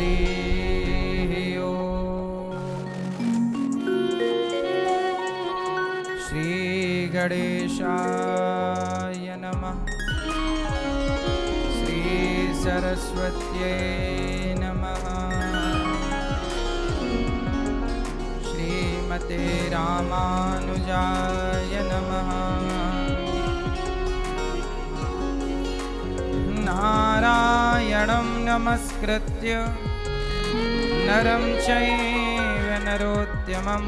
हरि ओम। श्री गणेशाय नमः। श्री सरस्वत्यै नमः। श्रीमते रामानुजाय नमः। नारायणं नमस्कृत्य नरं चैव नरोत्तमं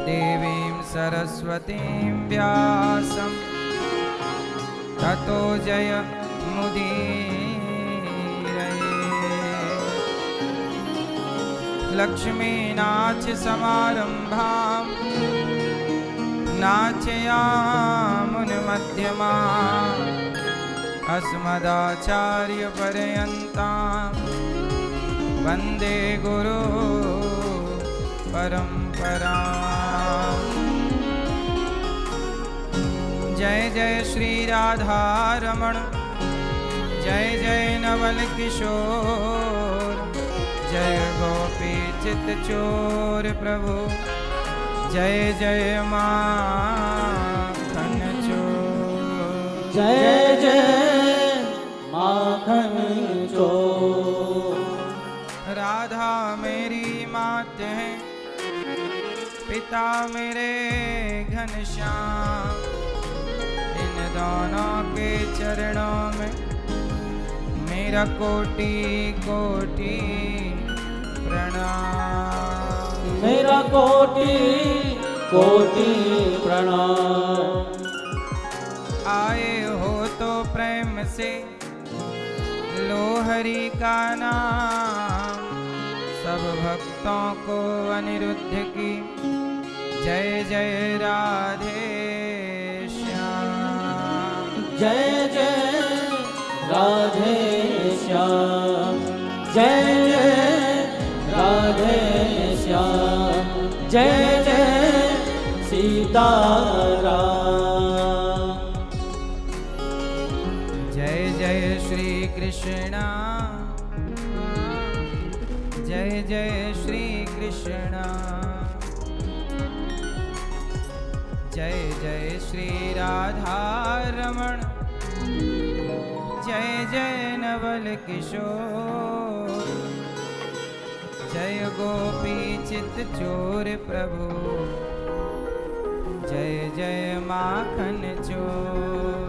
देवीं सरस्वतीं व्यासं ततो जयमुदीरये। लक्ष्मीनाथसमारम्भां नाथयामुनमध्यमाम् अस्मदाचार्यपर्यन्तां वन्दे गुरु परम्पराम्। जय जय श्री राधारमण, जय जय नवल किशोर, जय गोपी चित चोर प्रभु, जय जय माखन चोर। जय जय माखन चोर। राधा मेरी मात है, पिता मेरे घनश्याम, इन दोनों के चरणों में मेरा कोटि कोटि प्रणाम। मेरा कोटि कोटि प्रणाम। आए हो तो प्रेम से लो हरि का नाम, सब भक्तों को अनिरुद्ध की जय जय राधे श्याम। जय जय राधे श्याम, जय जय राधे श्याम, जय जय सीताराम। जय जय श्री कृष्णा, जय जय श्री कृष्णा, जय जय श्री राधा रमण, जय जय नवल किशोर, जय गोपी चित चोर प्रभु, जय जय माखन चोर।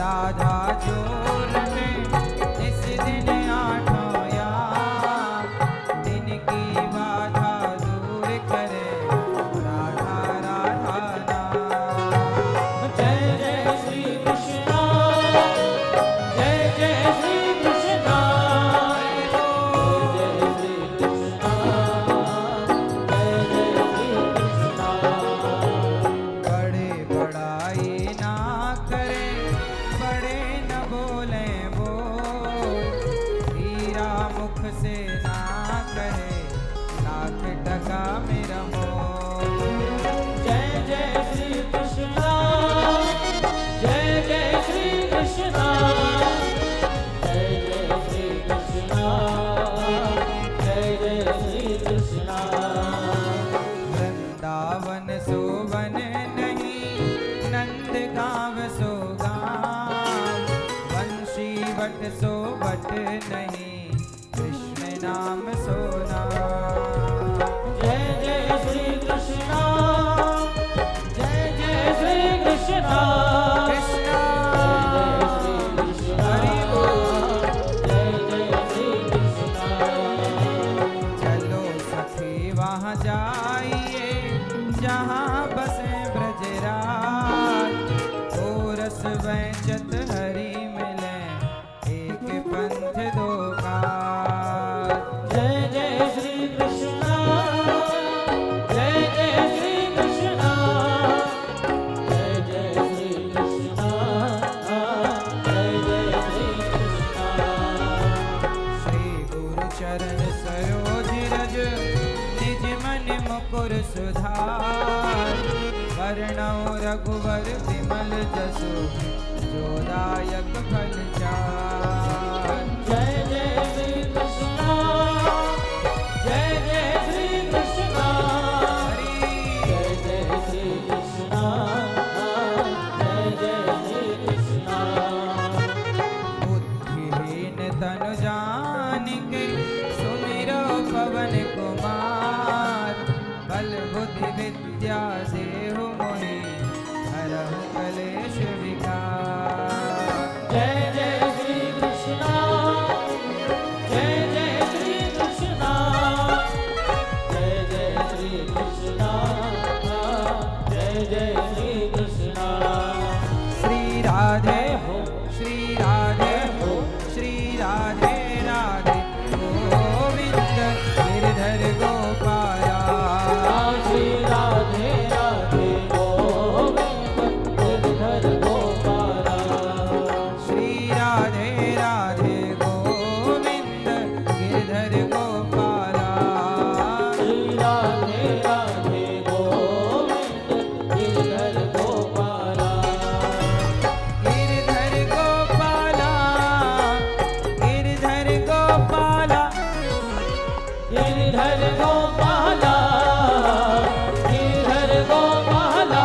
राधा सोवट नहीं, कृष्ण नाम सोना। जय जय श्री कृष्णा, जय जय श्री कृष्णा, कृष्णा हरि बोल, जय जय श्री कृष्णा। चलो सखी वहाँ जाइए जहाँ बसे ब्रजराज, गोरस वैचत हरि मिले एक पंथ दो काज। जय जय श्री कृष्णा, जय जय श्री कृष्णा, जय जय श्री कृष्णा, जय जय श्री कृष्णा। श्री गुरु चरण सरोज रज, निज मन मुकुर सुधार। वर्णौ रघुवर विमल जसु, जोदायक फल चार। जय जय श्री कृष्णा, जय जय श्री कृष्णा, हरि जय जय श्री कृष्णा, जय जय श्री कृष्णा। बुद्धिहीन तनु जानिके, सुमिरो पवन कुमार। बल बुद्धि विद्या देहु मोहि, हरहु कलेश विकार। जय जय श्री कृष्णा, जय जय श्री कृष्णा, जय जय श्री कृष्णा, जय जय श्री कृष्णा। श्री राधे हो, श्री राधे श्री राधे राधे, गोविंद गिरधर गोपाला। श्री राधे राधे गोविंद गिरधर गोपाला। श्री राधे राधे गोविंद गिरधर गोपाला। श्री राधे राधे गोविंद गिरधर गोपाला। गिरधर गोपाला, गिरधर गोपाला, गिरधर गोपाला, गिरधर गोपाला।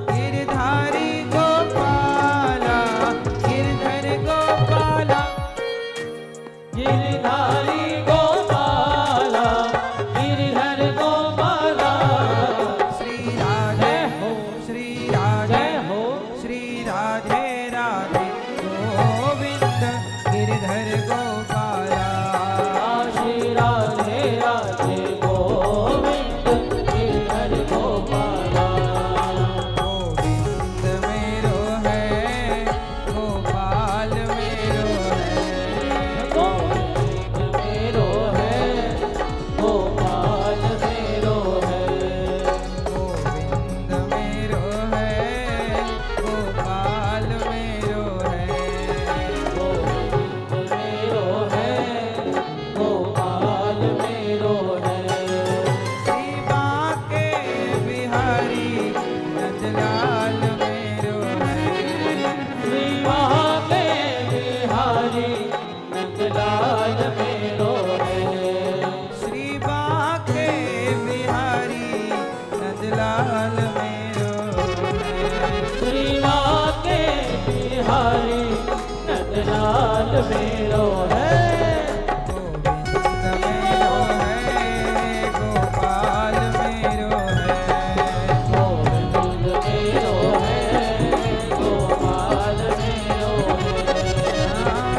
गिरधारी गोपाला, गिरधर गोपाला। गिरधारी गोपाला, गिरधर गोपाला। श्री राधे हो, श्री राधे जय हो, श्री राधे राधे, गोविंद गिरधर गोपाला। श्री राधे राधे गोविंद गिरधर गोपाला। गोविंद मेरो है, गोपाल मेरो है। गोविंद मेरो है, गोपाल मेरो है। गोविंद मेरो है, गोपाल मेरो है। गोविंद मेरो है, गोपाल मेरो है। श्री बांके बिहारी नंदलाल मेरो है। श्री बांके बिहारी नंदलाल मेरो है। श्री बांके बिहारी नंदलाल मेरो है। श्री बांके बिहारी नंदलाल मेरो है। गोविंद मेरो है, गोपाल मेरो है। गोविंद मेरो है, गोपाल मेरो है।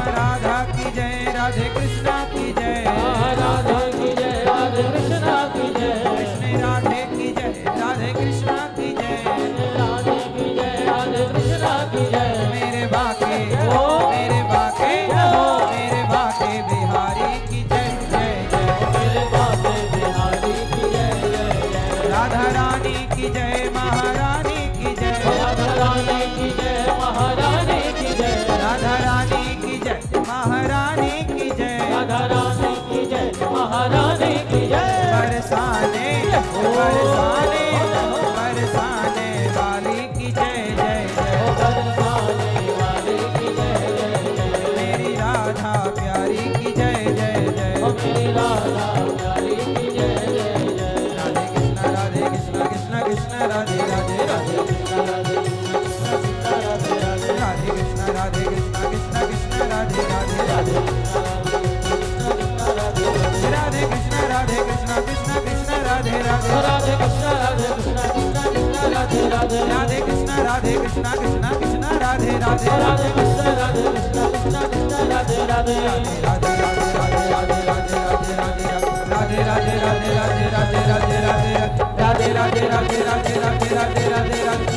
राधा की जय, राधे कृष्णा की जय। राधा की जय, राधे कृष्णा की जय। कृष्ण राधे की जय, राधे कृष्णा की जय। राधे की जय, राधे कृष्णा की जय। मेरे बाके, हो, मेरे बाके, हो,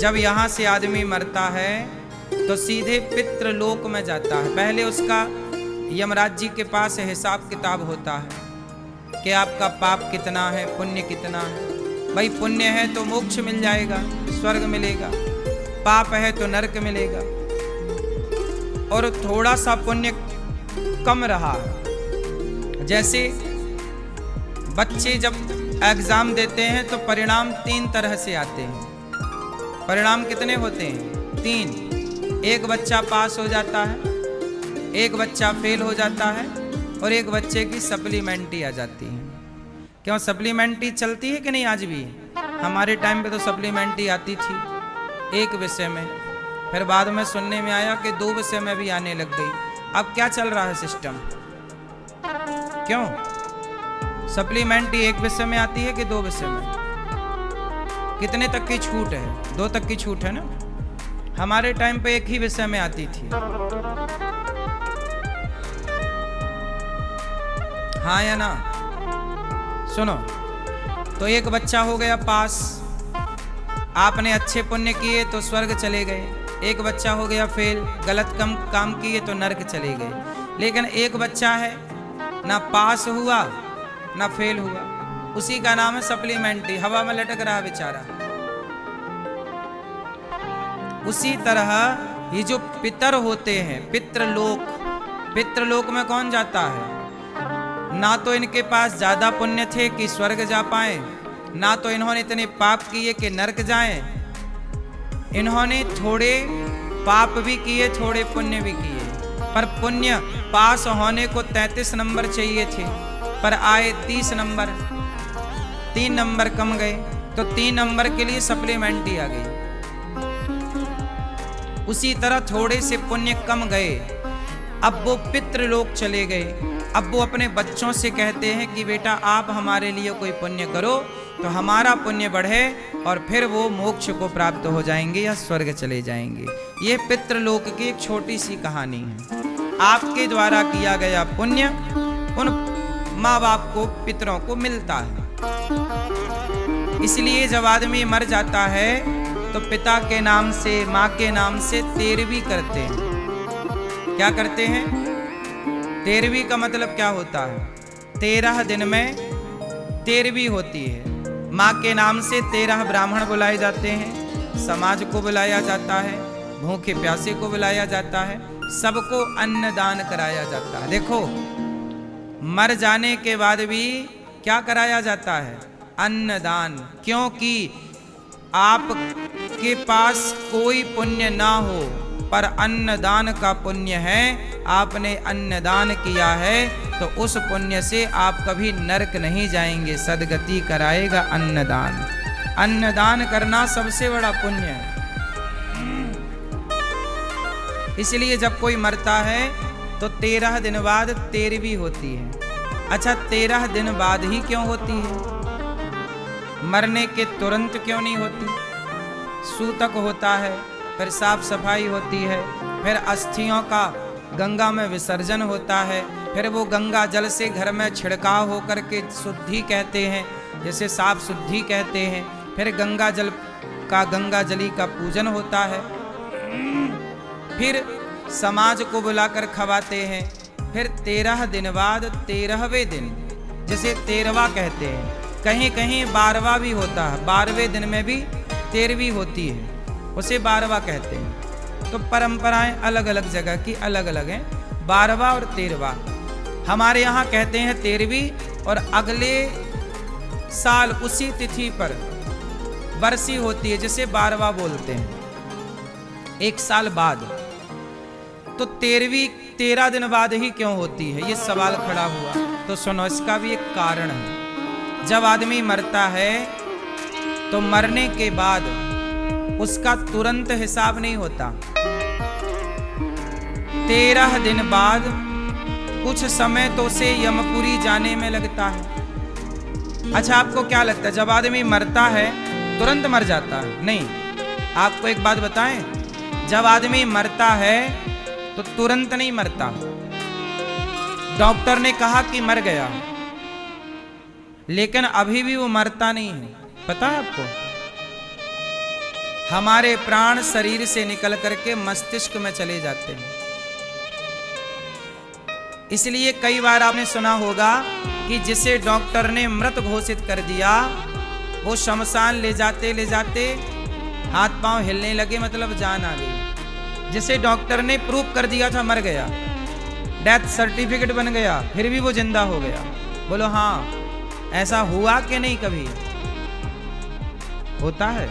जब यहाँ से आदमी मरता है तो सीधे पितृलोक में जाता है। पहले उसका यमराज जी के पास हिसाब किताब होता है कि आपका पाप कितना है, पुण्य कितना है। भाई पुण्य है तो मोक्ष मिल जाएगा, स्वर्ग मिलेगा, पाप है तो नरक मिलेगा। और थोड़ा सा पुण्य कम रहा, जैसे बच्चे जब एग्जाम देते हैं तो परिणाम 3 तरह से आते हैं। परिणाम कितने होते हैं? 3। एक बच्चा पास हो जाता है, एक बच्चा फेल हो जाता है और एक बच्चे की सप्लीमेंट्री आ जाती है। क्यों सप्लीमेंट्री चलती है कि नहीं आज भी? हमारे टाइम पे तो सप्लीमेंट्री आती थी एक विषय में, फिर बाद में सुनने में आया कि 2 विषय में भी आने लग गई। अब क्या चल रहा है सिस्टम? क्यों सप्लीमेंट्री एक विषय में आती है कि 2 विषय में? कितने तक की छूट है? 2 तक की छूट है ना। हमारे टाइम पे एक ही विषय में आती थी। हाँ या ना? सुनो, तो एक बच्चा हो गया पास, आपने अच्छे पुण्य किए तो स्वर्ग चले गए। एक बच्चा हो गया फेल, गलत काम किए तो नरक चले गए। लेकिन एक बच्चा है ना पास हुआ ना फेल हुआ, उसी का नाम है सप्लीमेंट्री, हवा में लटक रहा बेचारा। उसी तरह ये जो पितर होते हैं, पितृलोक, पितृलोक में कौन जाता है? ना तो इनके पास ज्यादा पुण्य थे कि स्वर्ग जा पाए, ना तो इन्होंने इतने पाप किए कि नरक जाएं। इन्होंने थोड़े पाप भी किए, थोड़े पुण्य भी किए, पर पुण्य पास होने को 33 नंबर चाहिए थे, पर आए 30 नंबर, 3 नंबर कम गए, तो 3 नंबर के लिए सप्लीमेंट्री आ गई। उसी तरह थोड़े से पुण्य कम गए, अब वो पितृलोक चले गए। अब वो अपने बच्चों से कहते हैं कि बेटा आप हमारे लिए कोई पुण्य करो तो हमारा पुण्य बढ़े और फिर वो मोक्ष को प्राप्त हो जाएंगे या स्वर्ग चले जाएंगे। ये पितृलोक की एक छोटी सी कहानी है। आपके द्वारा किया गया पुण्य उन माँ बाप को, पितरों को मिलता है। इसलिए जब आदमी मर जाता है तो पिता के नाम से, माँ के नाम से 13वीं करते हैं। क्या करते हैं? 13वीं का मतलब क्या होता है? 13 दिन में 13वीं होती है। माँ के नाम से 13 ब्राह्मण बुलाए जाते हैं, समाज को बुलाया जाता है, भूखे प्यासे को बुलाया जाता है, सबको अन्नदान कराया जाता है। देखो, मर जाने के बाद भी क्या कराया जाता है? अन्नदान। क्योंकि आपके पास कोई पुण्य ना हो पर अन्नदान का पुण्य है, आपने अन्नदान किया है तो उस पुण्य से आप कभी नरक नहीं जाएंगे, सदगति कराएगा अन्नदान। अन्नदान करना सबसे बड़ा पुण्य है। इसलिए जब कोई मरता है तो 13 दिन बाद 13वीं होती है। अच्छा, 13 दिन बाद ही क्यों होती है? मरने के तुरंत क्यों नहीं होती? सूतक होता है, फिर साफ सफाई होती है, फिर अस्थियों का गंगा में विसर्जन होता है, फिर वो गंगा जल से घर में छिड़काव होकर के शुद्धि कहते हैं, जैसे साफ शुद्धि कहते हैं। फिर गंगा जली का पूजन होता है, फिर समाज को बुलाकर खवाते हैं। फिर 13 दिन बाद 13वें दिन, जिसे 13वां कहते हैं, कहीं कहीं 12वां भी होता है, 12वें दिन में भी 13वीं होती है, उसे 12वां कहते हैं। तो परंपराएं अलग अलग जगह की अलग अलग हैं, 12वां और 13वां। हमारे यहाँ कहते हैं 13वीं, और अगले साल उसी तिथि पर बरसी होती है, जिसे 12वां बोलते हैं, 1 साल बाद। तो 13वीं 13 दिन बाद ही क्यों होती है, ये सवाल खड़ा हुआ। तो सुनो, इसका भी एक कारण है। जब आदमी मरता है तो मरने के बाद उसका तुरंत हिसाब नहीं होता। 13 दिन बाद कुछ समय तो उसे यमपुरी जाने में लगता है। अच्छा, आपको क्या लगता है जब आदमी मरता है तुरंत मर जाता है? नहीं। आपको एक बात बताएं, जब आदमी मरता है तो तुरंत नहीं मरता। डॉक्टर ने कहा कि मर गया, लेकिन अभी भी वो मरता नहीं है। पता है आपको? हमारे प्राण शरीर से निकल करके मस्तिष्क में चले जाते हैं। इसलिए कई बार आपने सुना होगा कि जिसे डॉक्टर ने मृत घोषित कर दिया, वो शमशान ले जाते हाथ पांव हिलने लगे, मतलब जान आ गई। जिसे डॉक्टर ने प्रूफ कर दिया था मर गया, डेथ सर्टिफिकेट बन गया, फिर भी वो जिंदा हो गया। बोलो हाँ, ऐसा हुआ कि नहीं? कभी होता है।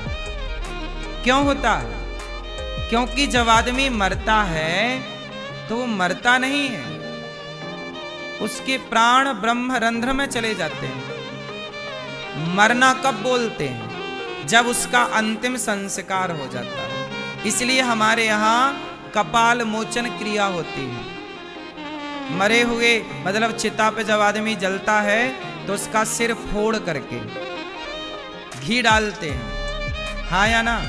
क्यों होता है? क्योंकि जब आदमी मरता है तो वो मरता नहीं है, उसके प्राण ब्रह्म रंध्र में चले जाते हैं। मरना कब बोलते हैं? जब उसका अंतिम संस्कार हो जाता है। इसलिए हमारे यहाँ कपाल मोचन क्रिया होती है। मरे हुए मतलब चिता पे जब आदमी जलता है तो उसका सिर फोड़ करके घी डालते हैं, हाँ या ना?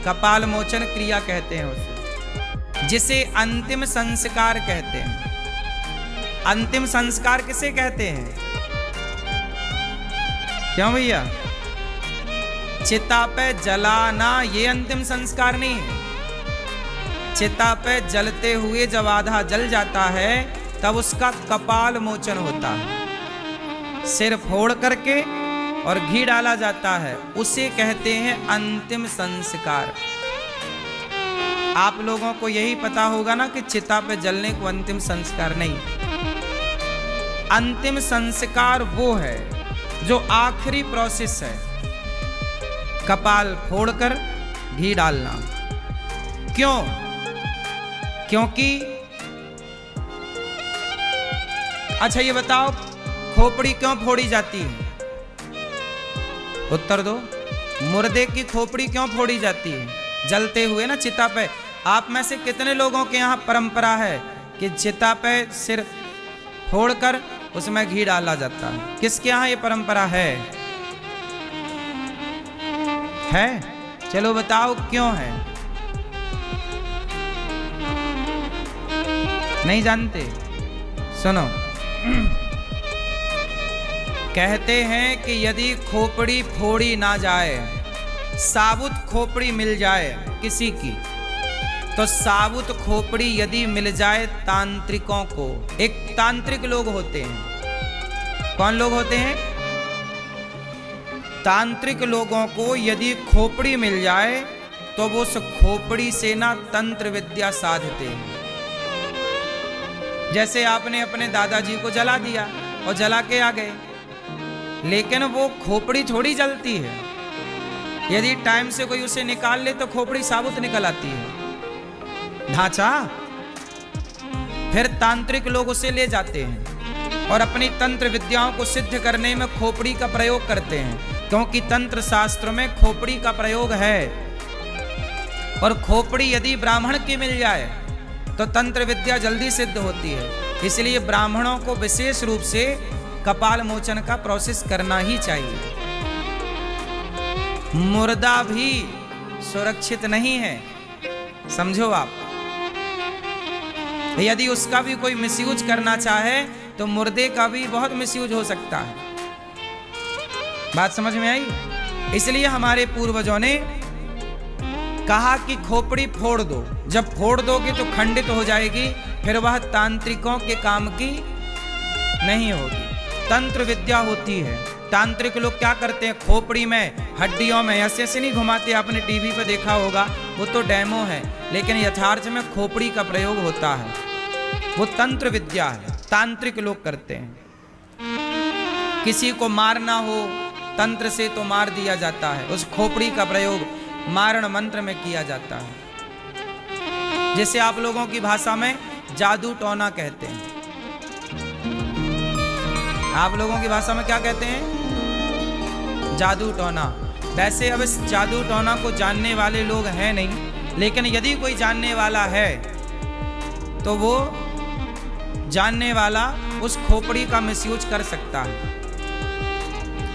कपाल मोचन क्रिया कहते हैं उसे, जिसे अंतिम संस्कार कहते हैं। अंतिम संस्कार किसे कहते हैं? क्यों भैया? चिता पे जलाना ये अंतिम संस्कार नहीं है। चिता पे जलते हुए जब आधा जल जाता है तब उसका कपाल मोचन होता है, सिर फोड़ करके और घी डाला जाता है, उसे कहते हैं अंतिम संस्कार। आप लोगों को यही पता होगा ना कि चिता पे जलने को अंतिम संस्कार नहीं। अंतिम संस्कार वो है जो आखिरी प्रोसेस है, कपाल फोड़कर घी डालना। क्यों? क्योंकि अच्छा ये बताओ, खोपड़ी क्यों फोड़ी जाती है? उत्तर दो। मुर्दे की खोपड़ी क्यों फोड़ी जाती है? जलते हुए ना चिता पे। आप में से कितने लोगों के यहाँ परंपरा है कि चिता पे सिर फोड़कर उसमें घी डाला जाता है? किसके यहाँ ये परंपरा है? चलो बताओ क्यों है? नहीं जानते? सुनो, कहते हैं कि यदि खोपड़ी फोड़ी ना जाए, साबुत खोपड़ी मिल जाए किसी की, तो साबुत खोपड़ी यदि मिल जाए तांत्रिकों को, एक तांत्रिक लोग होते हैं। कौन लोग होते हैं? तांत्रिक लोगों को यदि खोपड़ी मिल जाए तो वो उस खोपड़ी से ना तंत्र विद्या साधते हैं। जैसे आपने अपने दादाजी को जला दिया और जला के आ गए, लेकिन वो खोपड़ी थोड़ी जलती है। यदि टाइम से कोई उसे निकाल ले तो खोपड़ी साबुत निकल आती है, ढांचा। फिर तांत्रिक लोग उसे ले जाते हैं और अपनी तंत्र विद्याओं को सिद्ध करने में खोपड़ी का प्रयोग करते हैं, क्योंकि तंत्र शास्त्र में खोपड़ी का प्रयोग है। और खोपड़ी यदि ब्राह्मण की मिल जाए तो तंत्र विद्या जल्दी सिद्ध होती है। इसलिए ब्राह्मणों को विशेष रूप से कपाल मोचन का प्रोसेस करना ही चाहिए। मुर्दा भी सुरक्षित नहीं है, समझो आप। यदि उसका भी कोई मिसयूज करना चाहे तो मुर्दे का भी बहुत मिसयूज हो सकता है। बात समझ में आई? इसलिए हमारे पूर्वजों ने कहा कि खोपड़ी फोड़ दो। जब फोड़ दोगे तो खंडित हो जाएगी, फिर वह तांत्रिकों के काम की नहीं होगी। तंत्र विद्या होती है। तांत्रिक लोग क्या करते हैं? खोपड़ी में, हड्डियों में ऐसे ऐसे नहीं घुमाते। आपने टीवी पर देखा होगा, वो तो डेमो है, लेकिन यथार्थ में खोपड़ी का प्रयोग होता है। वो तंत्र विद्या है, तांत्रिक लोग करते हैं। किसी को मारना हो तंत्र से तो मार दिया जाता है, उस खोपड़ी का प्रयोग मारण मंत्र में किया जाता है, जिसे आप लोगों की भाषा में जादू टोना कहते हैं। आप लोगों की भाषा में क्या कहते हैं? जादू टोना। वैसे अब इस जादू टोना को जानने वाले लोग हैं नहीं, लेकिन यदि कोई जानने वाला है तो वो जानने वाला उस खोपड़ी का मिसयूज कर सकता है।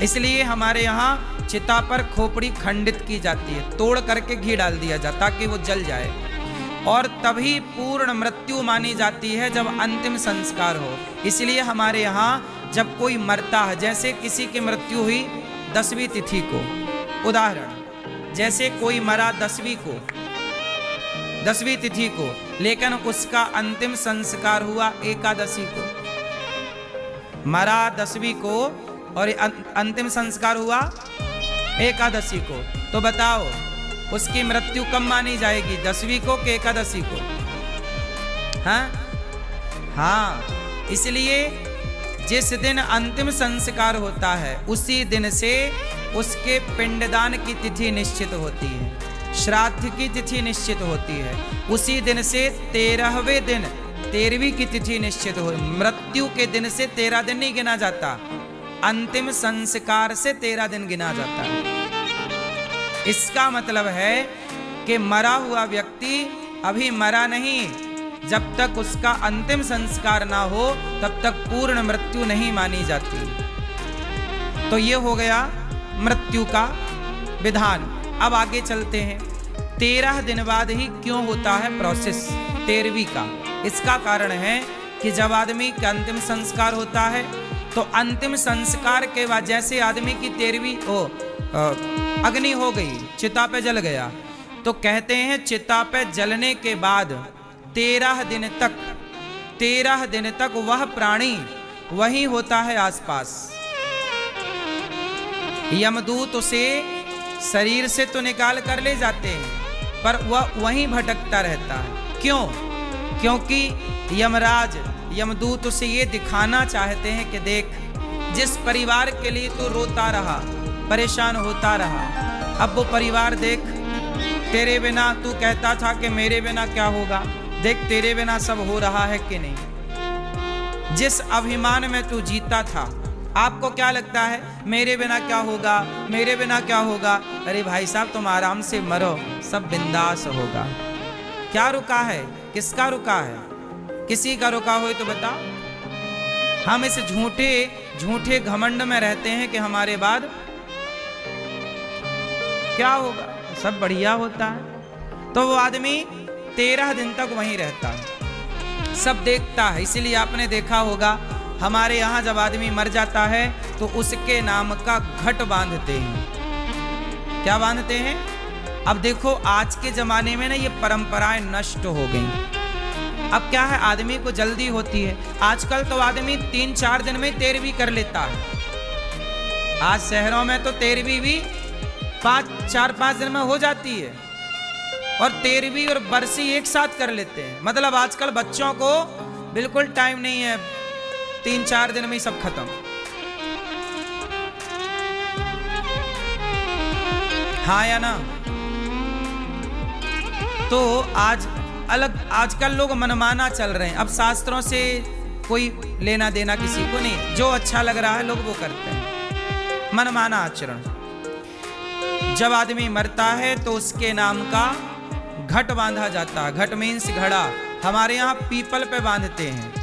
इसलिए हमारे यहाँ चिता पर खोपड़ी खंडित की जाती है, तोड़ करके घी डाल दिया जाता ताकि वो जल जाए। और तभी पूर्ण मृत्यु मानी जाती है जब अंतिम संस्कार हो। इसलिए हमारे यहाँ जब कोई मरता है, जैसे किसी की मृत्यु हुई 10वीं तिथि को, उदाहरण जैसे कोई मरा 10वीं तिथि को, लेकिन उसका अंतिम संस्कार हुआ एकादशी को। मरा 10वीं को और अंतिम संस्कार हुआ एकादशी को, तो बताओ उसकी मृत्यु कब मानी जाएगी, 10वीं को कि एकादशी को? हाँ, इसलिए जिस दिन अंतिम संस्कार होता है उसी दिन से उसके पिंडदान की तिथि निश्चित होती है, श्राद्ध की तिथि निश्चित होती है। उसी दिन से 13वें दिन 13वीं की तिथि निश्चित हो। मृत्यु के दिन से 13 दिन नहीं गिना जाता, अंतिम संस्कार से 13 दिन गिना जाता है। इसका मतलब है कि मरा हुआ व्यक्ति अभी मरा नहीं, जब तक उसका अंतिम संस्कार ना हो तब तक पूर्ण मृत्यु नहीं मानी जाती। तो ये हो गया मृत्यु का विधान। अब आगे चलते हैं। 13 दिन बाद ही क्यों होता है प्रोसेस 13वीं का? इसका कारण है कि जब आदमी का अंतिम संस्कार होता है तो अंतिम संस्कार के बाद जैसे आदमी की 13वीं अग्नि हो गई, चिता पे जल गया, तो कहते हैं चिता पे जलने के बाद 13 दिन तक वह प्राणी वही होता है आसपास। यमदूत उसे शरीर से तो निकाल कर ले जाते हैं, पर वह वहीं भटकता रहता है। क्यों? क्योंकि यमराज यमदूत उसे ये दिखाना चाहते हैं कि देख, जिस परिवार के लिए तू रोता रहा, परेशान होता रहा, अब वो परिवार देख, तेरे बिना तू कहता था कि मेरे बिना क्या होगा, देख तेरे बिना सब हो रहा है कि नहीं। जिस अभिमान में तू जीता था, आपको क्या लगता है मेरे बिना क्या होगा, मेरे बिना क्या होगा? अरे भाई साहब, तुम आराम से मरो, सब बिंदास होगा। क्या रुका है? किसका रुका है? किसी का रुका हो तो बताओ। हम इस झूठे घमंड में रहते हैं कि हमारे बाद क्या होगा, सब बढ़िया होता है। तो वो आदमी 13 दिन तक वहीं रहता है, सब देखता है। इसीलिए आपने देखा होगा हमारे यहाँ जब आदमी मर जाता है तो उसके नाम का घट बांधते हैं। क्या बांधते हैं? अब देखो आज के जमाने में ना ये परंपराएं नष्ट हो गई। अब क्या है, आदमी को जल्दी होती है। आजकल तो आदमी 3-4 दिन में 13वीं कर लेता है। आज शहरों में तो 13वीं भी 4-5 दिन में हो जाती है, और 13वीं और बरसी एक साथ कर लेते हैं। मतलब आजकल बच्चों को बिल्कुल टाइम नहीं है, 3-4 दिन में ही सब खत्म। हाँ या ना? तो आजकल लोग मनमाना चल रहे हैं। अब शास्त्रों से कोई लेना देना किसी को नहीं, जो अच्छा लग रहा है लोग वो करते हैं, मनमाना आचरण। जब आदमी मरता है तो उसके नाम का घट बांधा जाता है। घट मीन्स घड़ा। हमारे यहाँ पीपल पे बांधते हैं,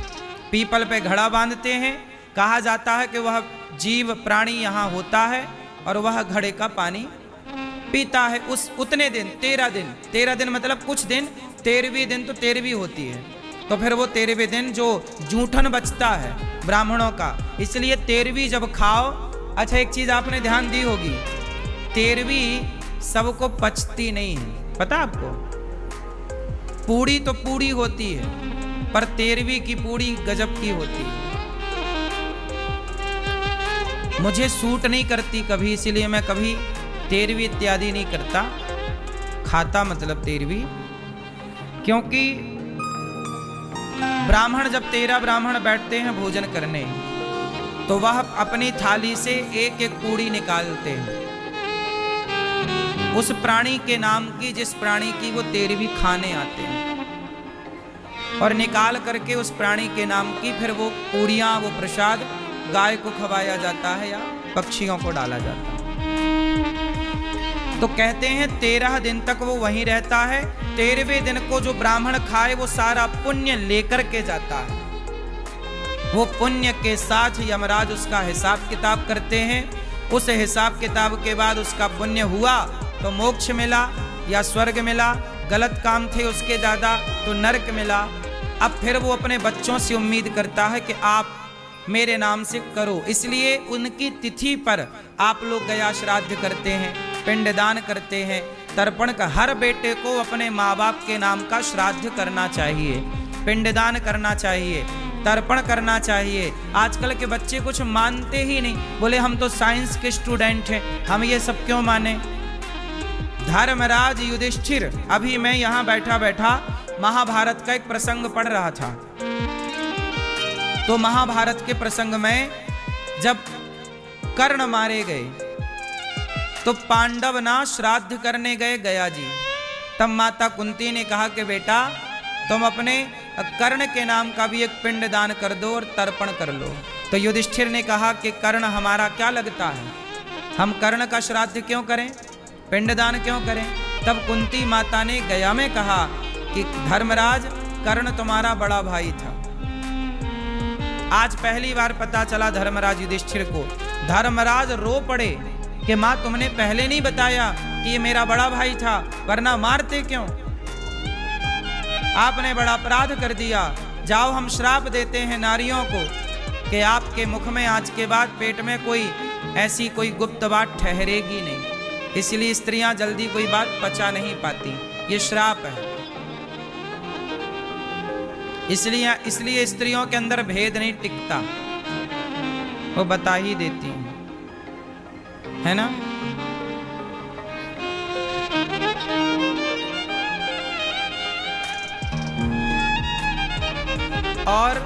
पीपल पे घड़ा बांधते हैं। कहा जाता है कि वह जीव प्राणी यहाँ होता है और वह घड़े का पानी पीता है। उतने दिन 13 दिन मतलब कुछ दिन, 13वीं दिन तो 13वीं होती है, तो फिर वो 13वें दिन जो जूठन बचता है ब्राह्मणों का, इसलिए 13वीं जब खाओ। अच्छा, एक चीज आपने ध्यान दी होगी, 13वीं सबको पचती नहीं है, पता आपको? पूड़ी तो पूड़ी होती है, पर 13वीं की पूड़ी गजब की होती है। मुझे सूट नहीं करती कभी, इसीलिए मैं कभी 13वीं इत्यादि नहीं करता, खाता मतलब 13वीं। क्योंकि ब्राह्मण जब 13 ब्राह्मण बैठते हैं भोजन करने, तो वह अपनी थाली से एक एक पूड़ी निकालते हैं उस प्राणी के नाम की, जिस प्राणी की वो 13वीं खाने आते हैं, और निकाल करके उस प्राणी के नाम की फिर वो पूड़ियाँ, वो प्रसाद गाय को खवाया जाता है या पक्षियों को डाला जाता है। तो कहते हैं 13 दिन तक वो वहीं रहता है। 13वें दिन को जो ब्राह्मण खाए वो सारा पुण्य लेकर के जाता है। वो पुण्य के साथ यमराज उसका हिसाब किताब करते हैं। उस हिसाब किताब के बाद उसका पुण्य हुआ तो मोक्ष मिला या स्वर्ग मिला, गलत काम थे उसके ज़्यादा तो नरक मिला। अब फिर वो अपने बच्चों से उम्मीद करता है कि आप मेरे नाम से करो, इसलिए उनकी तिथि पर आप लोग गया श्राद्ध करते हैं। पिंडदान करते हैं, तर्पण का। हर बेटे को अपने माँ बाप के नाम का श्राद्ध करना चाहिए, पिंडदान करना चाहिए, तर्पण करना चाहिए। आजकल के बच्चे कुछ मानते ही नहीं, बोले हम तो साइंस के स्टूडेंट हैं, हम ये सब क्यों माने। धर्मराज युधिष्ठिर, अभी मैं यहाँ बैठा बैठा महाभारत का एक प्रसंग पढ़ रहा था, तो महाभारत के प्रसंग में जब कर्ण मारे गए तो पांडव ना श्राद्ध करने गए गया जी। तब माता कुंती ने कहा कि बेटा तुम अपने कर्ण के नाम का भी एक पिंड दान कर दो और तर्पण कर लो। तो युधिष्ठिर ने कहा कि कर्ण हमारा क्या लगता है, हम कर्ण का श्राद्ध क्यों करें, पिंडदान क्यों करें। तब कुंती माता ने गया में कहा कि धर्मराज कर्ण तुम्हारा बड़ा भाई था। आज पहली बार पता चला धर्मराज युधिष्ठिर को। धर्मराज रो पड़े कि मां तुमने पहले नहीं बताया कि ये मेरा बड़ा भाई था, वरना मारते क्यों, आपने बड़ा अपराध कर दिया। जाओ हम श्राप देते हैं नारियों को कि आपके मुख में आज के बाद पेट में कोई ऐसी कोई गुप्त बात ठहरेगी नहीं, इसलिए स्त्रियां जल्दी कोई बात पचा नहीं पाती, ये श्राप है। इसलिए स्त्रियों के अंदर भेद नहीं टिकता, वो बता ही देती हैं, है ना। और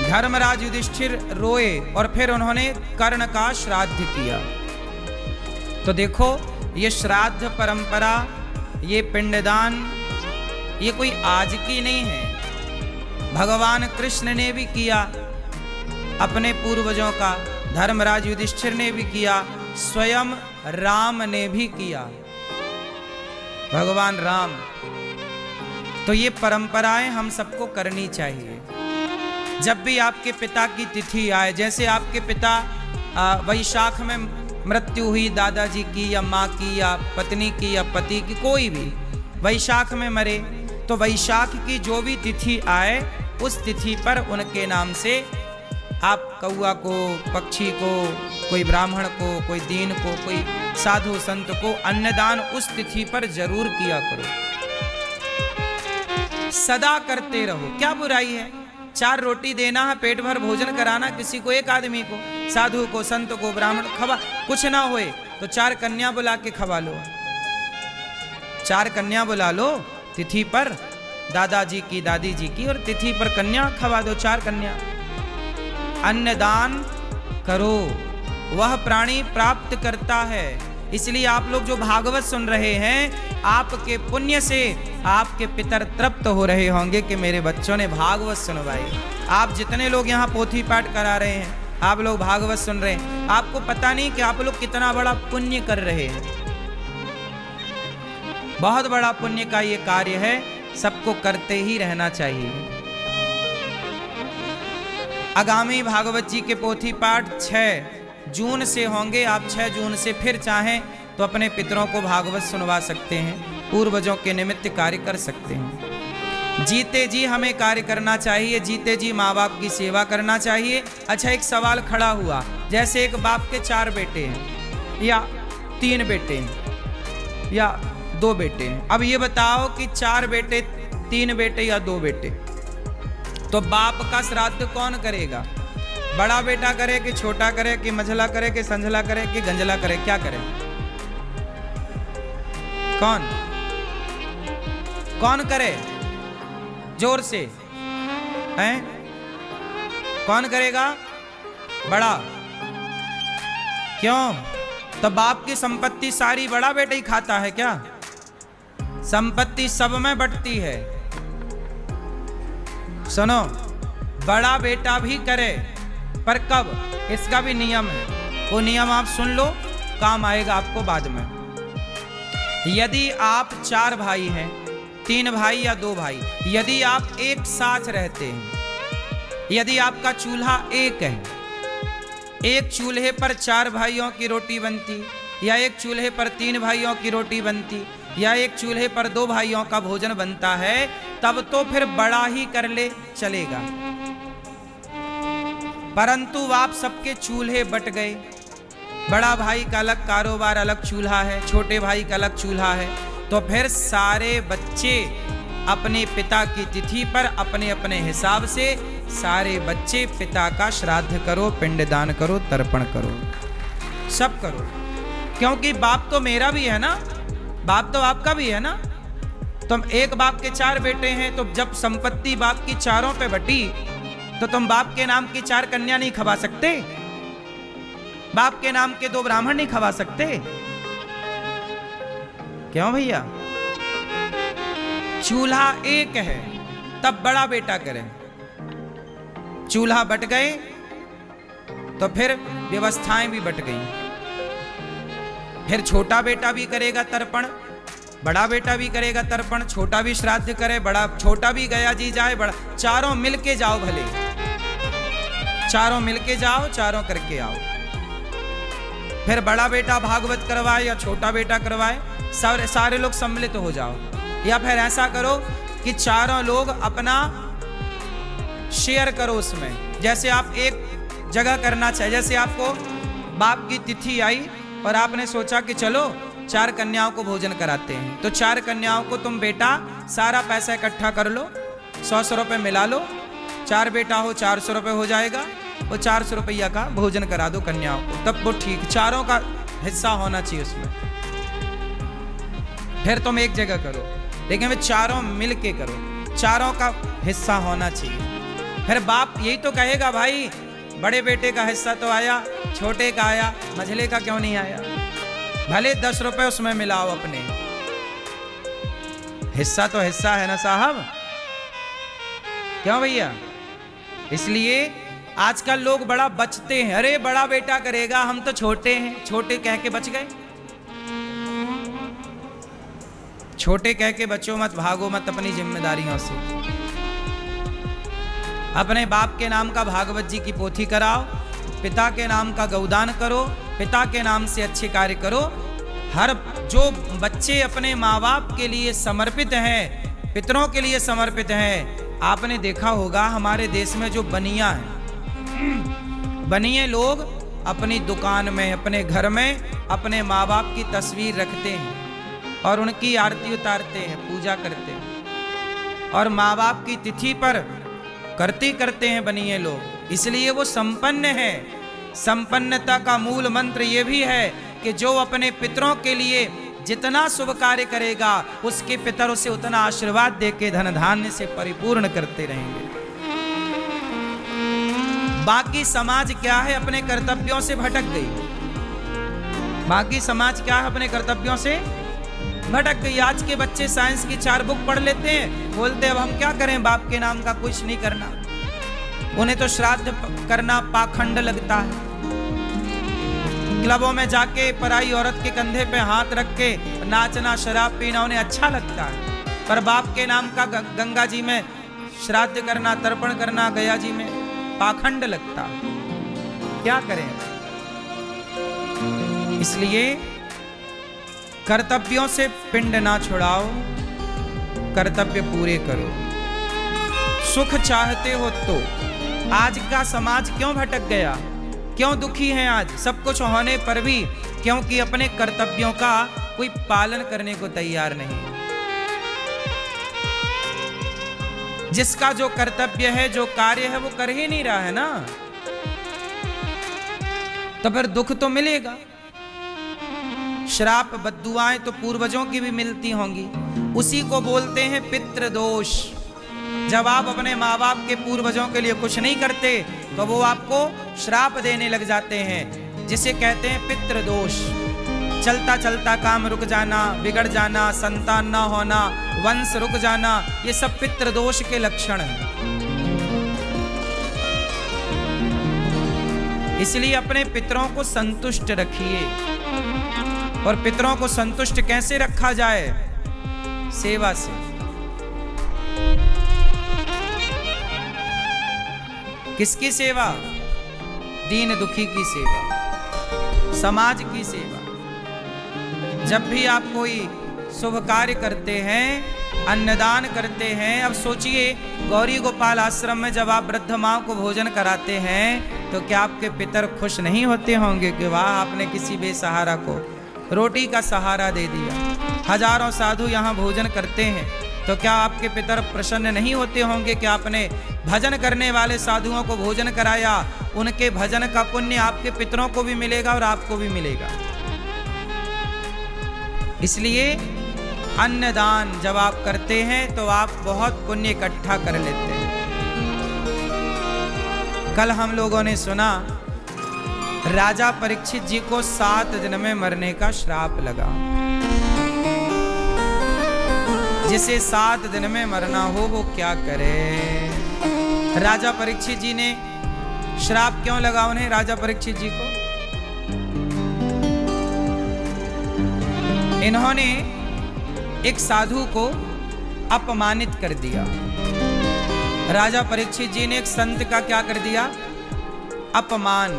धर्मराज युधिष्ठिर रोए और फिर उन्होंने कर्ण का श्राद्ध किया। तो देखो ये श्राद्ध परंपरा, ये पिंडदान, ये कोई आज की नहीं है। भगवान कृष्ण ने भी किया अपने पूर्वजों का, धर्मराज युधिष्ठिर ने भी किया, स्वयं राम ने भी किया, भगवान राम। तो ये परंपराएं हम सबको करनी चाहिए। जब भी आपके पिता की तिथि आए, जैसे आपके पिता वैशाख में मृत्यु हुई दादाजी की या माँ की या पत्नी की या पति की, कोई भी वैशाख में मरे, तो वैशाख की जो भी तिथि आए उस तिथि पर उनके नाम से आप कौआ को, पक्षी को, कोई ब्राह्मण को, कोई दीन को, कोई साधु संत को अन्नदान उस तिथि पर जरूर किया करो, सदा करते रहो। क्या बुराई है, 4 रोटी देना है, पेट भर भोजन कराना किसी को, एक आदमी को, साधु को, संत को, ब्राह्मण खवा, कुछ ना होए तो 4 कन्या बुला के खवा लो, 4 कन्या बुला लो तिथि पर, दादाजी की, दादी जी की, और तिथि पर कन्या खवा दो, 4 कन्या। अन्नदान करो, वह प्राणी प्राप्त करता है। इसलिए आप लोग जो भागवत सुन रहे हैं, आपके पुण्य से आपके पितर तृप्त हो रहे होंगे कि मेरे बच्चों ने भागवत सुनवाई। आप जितने लोग यहाँ पोथी पाठ करा रहे हैं, आप लोग भागवत सुन रहे हैं, आपको पता नहीं कि आप लोग कितना बड़ा पुण्य कर रहे हैं। बहुत बड़ा पुण्य का ये कार्य है, सबको करते ही रहना चाहिए। आगामी भागवत जी के पोथी पाठ 6 जून से होंगे। आप 6 जून से फिर चाहें तो अपने पितरों को भागवत सुनवा सकते हैं, पूर्वजों के निमित्त कार्य कर सकते हैं। जीते जी हमें कार्य करना चाहिए, जीते जी माँ बाप की सेवा करना चाहिए। अच्छा, एक सवाल खड़ा हुआ, जैसे एक बाप के 4 बेटे हैं या 3 बेटे हैं या 2 बेटे हैं। अब ये बताओ कि 4 बेटे, 3 बेटे या 2 बेटे, तो बाप का श्राद्ध कौन करेगा? बड़ा बेटा करे कि छोटा करे कि मझला करे कि संझला करे कि गंजला करे, क्या करे? कौन करे? जोर से हैं? कौन करेगा? बड़ा। क्यों? तो बाप की संपत्ति सारी बड़ा बेटा ही खाता है क्या? संपत्ति सब में बंटती है। सुनो, बड़ा बेटा भी करे, पर कब? इसका भी नियम है, वो नियम आप सुन लो, काम आएगा आपको बाद में। यदि आप 4 भाई हैं, 3 भाई या 2 भाई, यदि आप एक साथ रहते हैं, यदि आपका चूल्हा एक है, एक चूल्हे पर 4 भाइयों की रोटी बनती, या एक चूल्हे पर 3 भाइयों की रोटी बनती, या एक चूल्हे पर 2 भाइयों का भोजन बनता है, तब तो फिर बड़ा ही कर ले, चलेगा। परंतु आप सबके चूल्हे बट गए, बड़ा भाई का अलग कारोबार, अलग चूल्हा है, छोटे भाई का अलग चूल्हा है, तो फिर सारे बच्चे अपने पिता की तिथि पर अपने अपने हिसाब से सारे बच्चे पिता का श्राद्ध करो, पिंडदान करो, तर्पण करो, सब करो। क्योंकि बाप तो मेरा भी है ना, बाप तो आपका भी है ना। तुम एक बाप के 4 बेटे हैं, तो जब संपत्ति बाप की चारों पे बटी तो तुम बाप के नाम की 4 कन्या नहीं खवा सकते? बाप के नाम के 2 ब्राह्मण नहीं खवा सकते? क्यों भैया? चूल्हा एक है, तब बड़ा बेटा करे। चूल्हा बट गए तो फिर व्यवस्थाएं भी बट गई। फिर छोटा बेटा भी करेगा तर्पण, बड़ा बेटा भी करेगा तर्पण, छोटा भी श्राद्ध करे, बड़ा छोटा भी गया जी जाए, बड़ा, चारों मिलके जाओ, भले चारों मिलके जाओ, चारों करके आओ। फिर बड़ा बेटा भागवत करवाए या छोटा बेटा करवाए, सारे लोग सम्मिलित हो जाओ। या फिर ऐसा करो कि चारों लोग अपना शेयर करो उसमें। जैसे आप एक जगह करना चाहिए, जैसे आपको बाप की तिथि आई और आपने सोचा कि चलो 4 कन्याओं को भोजन कराते हैं, तो 4 कन्याओं को तुम बेटा सारा पैसा इकट्ठा कर लो, 100 रुपये मिला लो, 4 बेटा हो 400 रुपये हो जाएगा, वो 400 रुपया का भोजन करा दो कन्याओं को, तब वो ठीक, चारों का हिस्सा होना चाहिए उसमें। फिर तुम एक जगह करो, लेकिन वे चारों मिल के करो, चारों का हिस्सा होना चाहिए। फिर बाप यही तो कहेगा, भाई बड़े बेटे का हिस्सा तो आया, छोटे का आया, मझले का क्यों नहीं आया? भले 10 रुपए उसमें मिलाओ अपने, हिस्सा तो हिस्सा है ना साहब। क्यों भैया? इसलिए आजकल लोग बड़ा बचते हैं, अरे बड़ा बेटा करेगा, हम तो छोटे हैं, छोटे कह के बच गए। छोटे कह के बचो मत, भागो मत अपनी जिम्मेदारियों से। अपने बाप के नाम का भागवत जी की पोथी कराओ, पिता के नाम का गौदान करो, पिता के नाम से अच्छे कार्य करो। हर जो बच्चे अपने माँ बाप के लिए समर्पित हैं, पितरों के लिए समर्पित हैं, आपने देखा होगा हमारे देश में जो बनिया है, बनिए लोग अपनी दुकान में, अपने घर में अपने माँ बाप की तस्वीर रखते हैं और उनकी आरती उतारते हैं, पूजा करते हैं, और माँ बाप की तिथि पर करते हैं बनिए लोग। इसलिए वो संपन्न है। संपन्नता का मूल मंत्र ये भी है कि जो अपने पितरों के लिए जितना शुभ कार्य करेगा, उसके पितर उसे उतना आशीर्वाद देके धन धान्य से परिपूर्ण करते रहेंगे। बाकी समाज क्या है, अपने कर्तव्यों से भटक गई। बाकी समाज क्या है, अपने कर्तव्यों से भटक गई। आज के बच्चे साइंस की 4 बुक पढ़ लेते हैं, बोलते अब हम क्या करें, बाप के नाम का कुछ नहीं करना। उन्हें तो श्राद्ध करना पाखंड लगता है। क्लबों में जाके पराई औरत के कंधे पे हाथ रख के नाचना, शराब पीना उन्हें अच्छा लगता है, पर बाप के नाम का गंगा जी में श्राद्ध करना, तर्पण करना गया जी में पाखंड लगता है। क्या करें? इसलिए कर्तव्यों से पिंड ना छुड़ाओ, कर्तव्य पूरे करो। सुख चाहते हो तो। आज का समाज क्यों भटक गया, क्यों दुखी है आज, सब कुछ होने पर भी? क्योंकि अपने कर्तव्यों का कोई पालन करने को तैयार नहीं। जिसका जो कर्तव्य है, जो कार्य है, वो कर ही नहीं रहा है ना, तो फिर दुख तो मिलेगा। श्राप बद्दुआएं तो पूर्वजों की भी मिलती होंगी, उसी को बोलते हैं पितृदोष। जब आप अपने माँ बाप के पूर्वजों के लिए कुछ नहीं करते तो वो आपको श्राप देने लग जाते हैं, जिसे कहते हैं पितृदोष। चलता चलता काम रुक जाना, बिगड़ जाना, संतान ना होना, वंश रुक जाना, ये सब पितृदोष के लक्षण हैं। इसलिए अपने पितरों को संतुष्ट रखिए। और पितरों को संतुष्ट कैसे रखा जाए? सेवा से। किसकी सेवा? दीन दुखी की सेवा, समाज की सेवा। जब भी आप कोई शुभ कार्य करते हैं, अन्नदान करते हैं, अब सोचिए गौरी गोपाल आश्रम में जब आप वृद्ध माँ को भोजन कराते हैं तो क्या आपके पितर खुश नहीं होते होंगे कि वाह आपने किसी बेसहारा को रोटी का सहारा दे दिया। हजारों साधु यहाँ भोजन करते हैं, तो क्या आपके पितर प्रसन्न नहीं होते होंगे कि आपने भजन करने वाले साधुओं को भोजन कराया। उनके भजन का पुण्य आपके पितरों को भी मिलेगा और आपको भी मिलेगा। इसलिए अन्नदान जब आप करते हैं तो आप बहुत पुण्य इकट्ठा कर लेते हैं। कल हम लोगों ने सुना राजा परीक्षित जी को 7 दिन में मरने का श्राप लगा। जिसे 7 दिन में मरना हो वो क्या करे। राजा परीक्षित जी ने श्राप क्यों लगा उन्हें, राजा परीक्षित जी को? इन्होंने एक साधु को अपमानित कर दिया। राजा परीक्षित जी ने एक संत का क्या कर दिया? अपमान।